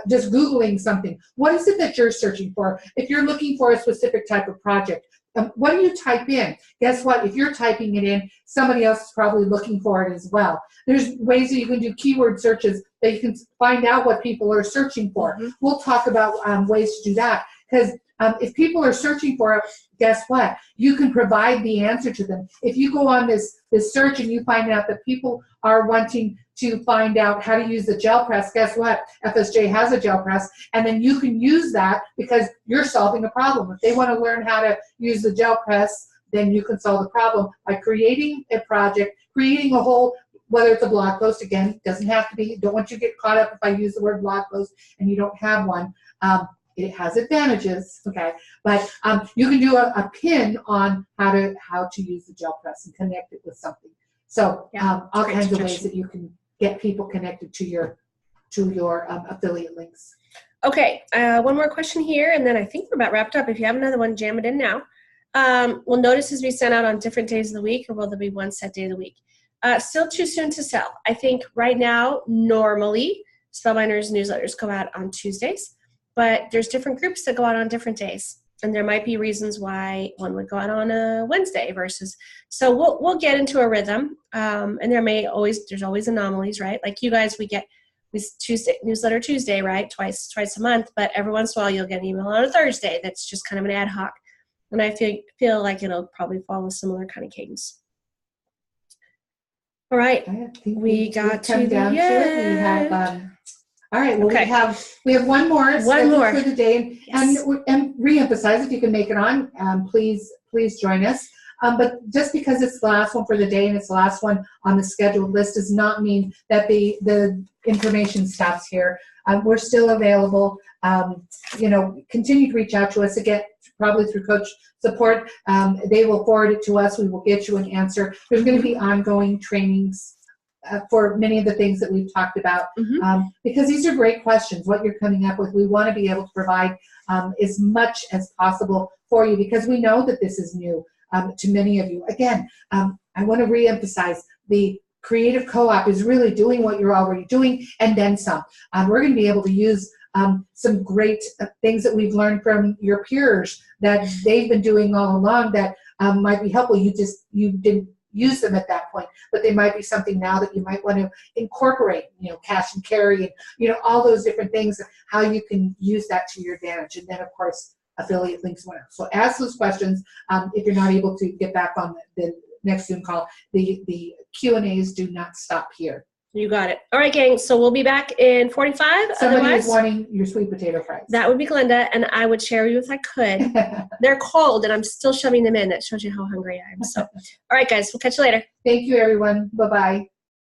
Speaker 1: just Googling something. What is it that you're searching for? If you're looking for a specific type of project, what do you type in? Guess what? If you're typing it in, somebody else is probably looking for it as well. There's ways that you can do keyword searches that you can find out what people are searching for. We'll talk about ways to do that, because if people are searching for it, guess what? You can provide the answer to them. If you go on this search and you find out that people are wanting to find out how to use the gel press, guess what? FSJ has a gel press, and then you can use that because you're solving a problem. If they want to learn how to use the gel press, then you can solve the problem by creating a project, creating a whole, whether it's a blog post, again, doesn't have to be, don't want you to get caught up if I use the word blog post and you don't have one. It has advantages, okay? But you can do a pin on how to use the gel press and connect it with something. So all kinds of ways that you can get people connected to your affiliate links.
Speaker 2: Okay, one more question here, and then I think we're about wrapped up. If you have another one, jam it in now. Will notices be sent out on different days of the week, or will there be one set day of the week? Still too soon to tell. I think right now, normally, Spellbinders newsletters go out on Tuesdays, but there's different groups that go out on different days. And there might be reasons why one would go out on a Wednesday versus. So we'll get into a rhythm, and there's always anomalies, right? Like you guys, we get Tuesday newsletter Tuesday, right? Twice a month, but every once in a while you'll get an email on a Thursday. That's just kind of an ad hoc, and I feel like it'll probably follow a similar kind of cadence. All right, we got to the end.
Speaker 1: We have. All right. Well,
Speaker 2: okay.
Speaker 1: we have one more
Speaker 2: for
Speaker 1: the day,
Speaker 2: yes.
Speaker 1: and reemphasize if you can make it on. Please join us. But just because it's the last one for the day and it's the last one on the scheduled list does not mean that the information stops here. We're still available. Continue to reach out to us again, probably through coach support. They will forward it to us. We will get you an answer. There's going to be ongoing trainings for many of the things that we've talked about, because these are great questions. What you're coming up with, we want to be able to provide as much as possible for you, because we know that this is new to many of you. Again, I want to reemphasize the Creative Co-op is really doing what you're already doing and then some. We're going to be able to use some great things that we've learned from your peers that they've been doing all along that might be helpful. You didn't use them at that point, but they might be something now that you might want to incorporate, cash and carry, and all those different things, how you can use that to your advantage. And then of course, affiliate links went out. So ask those questions. If you're not able to get back on the next Zoom call, the Q&As do not stop here.
Speaker 2: You got it. All right, gang. So we'll be back in 45.
Speaker 1: Somebody is wanting your sweet potato fries.
Speaker 2: That would be Glenda, and I would share you if I could. They're cold, and I'm still shoving them in. That shows you how hungry I am. So, all right, guys. We'll catch you later.
Speaker 1: Thank you, everyone. Bye-bye.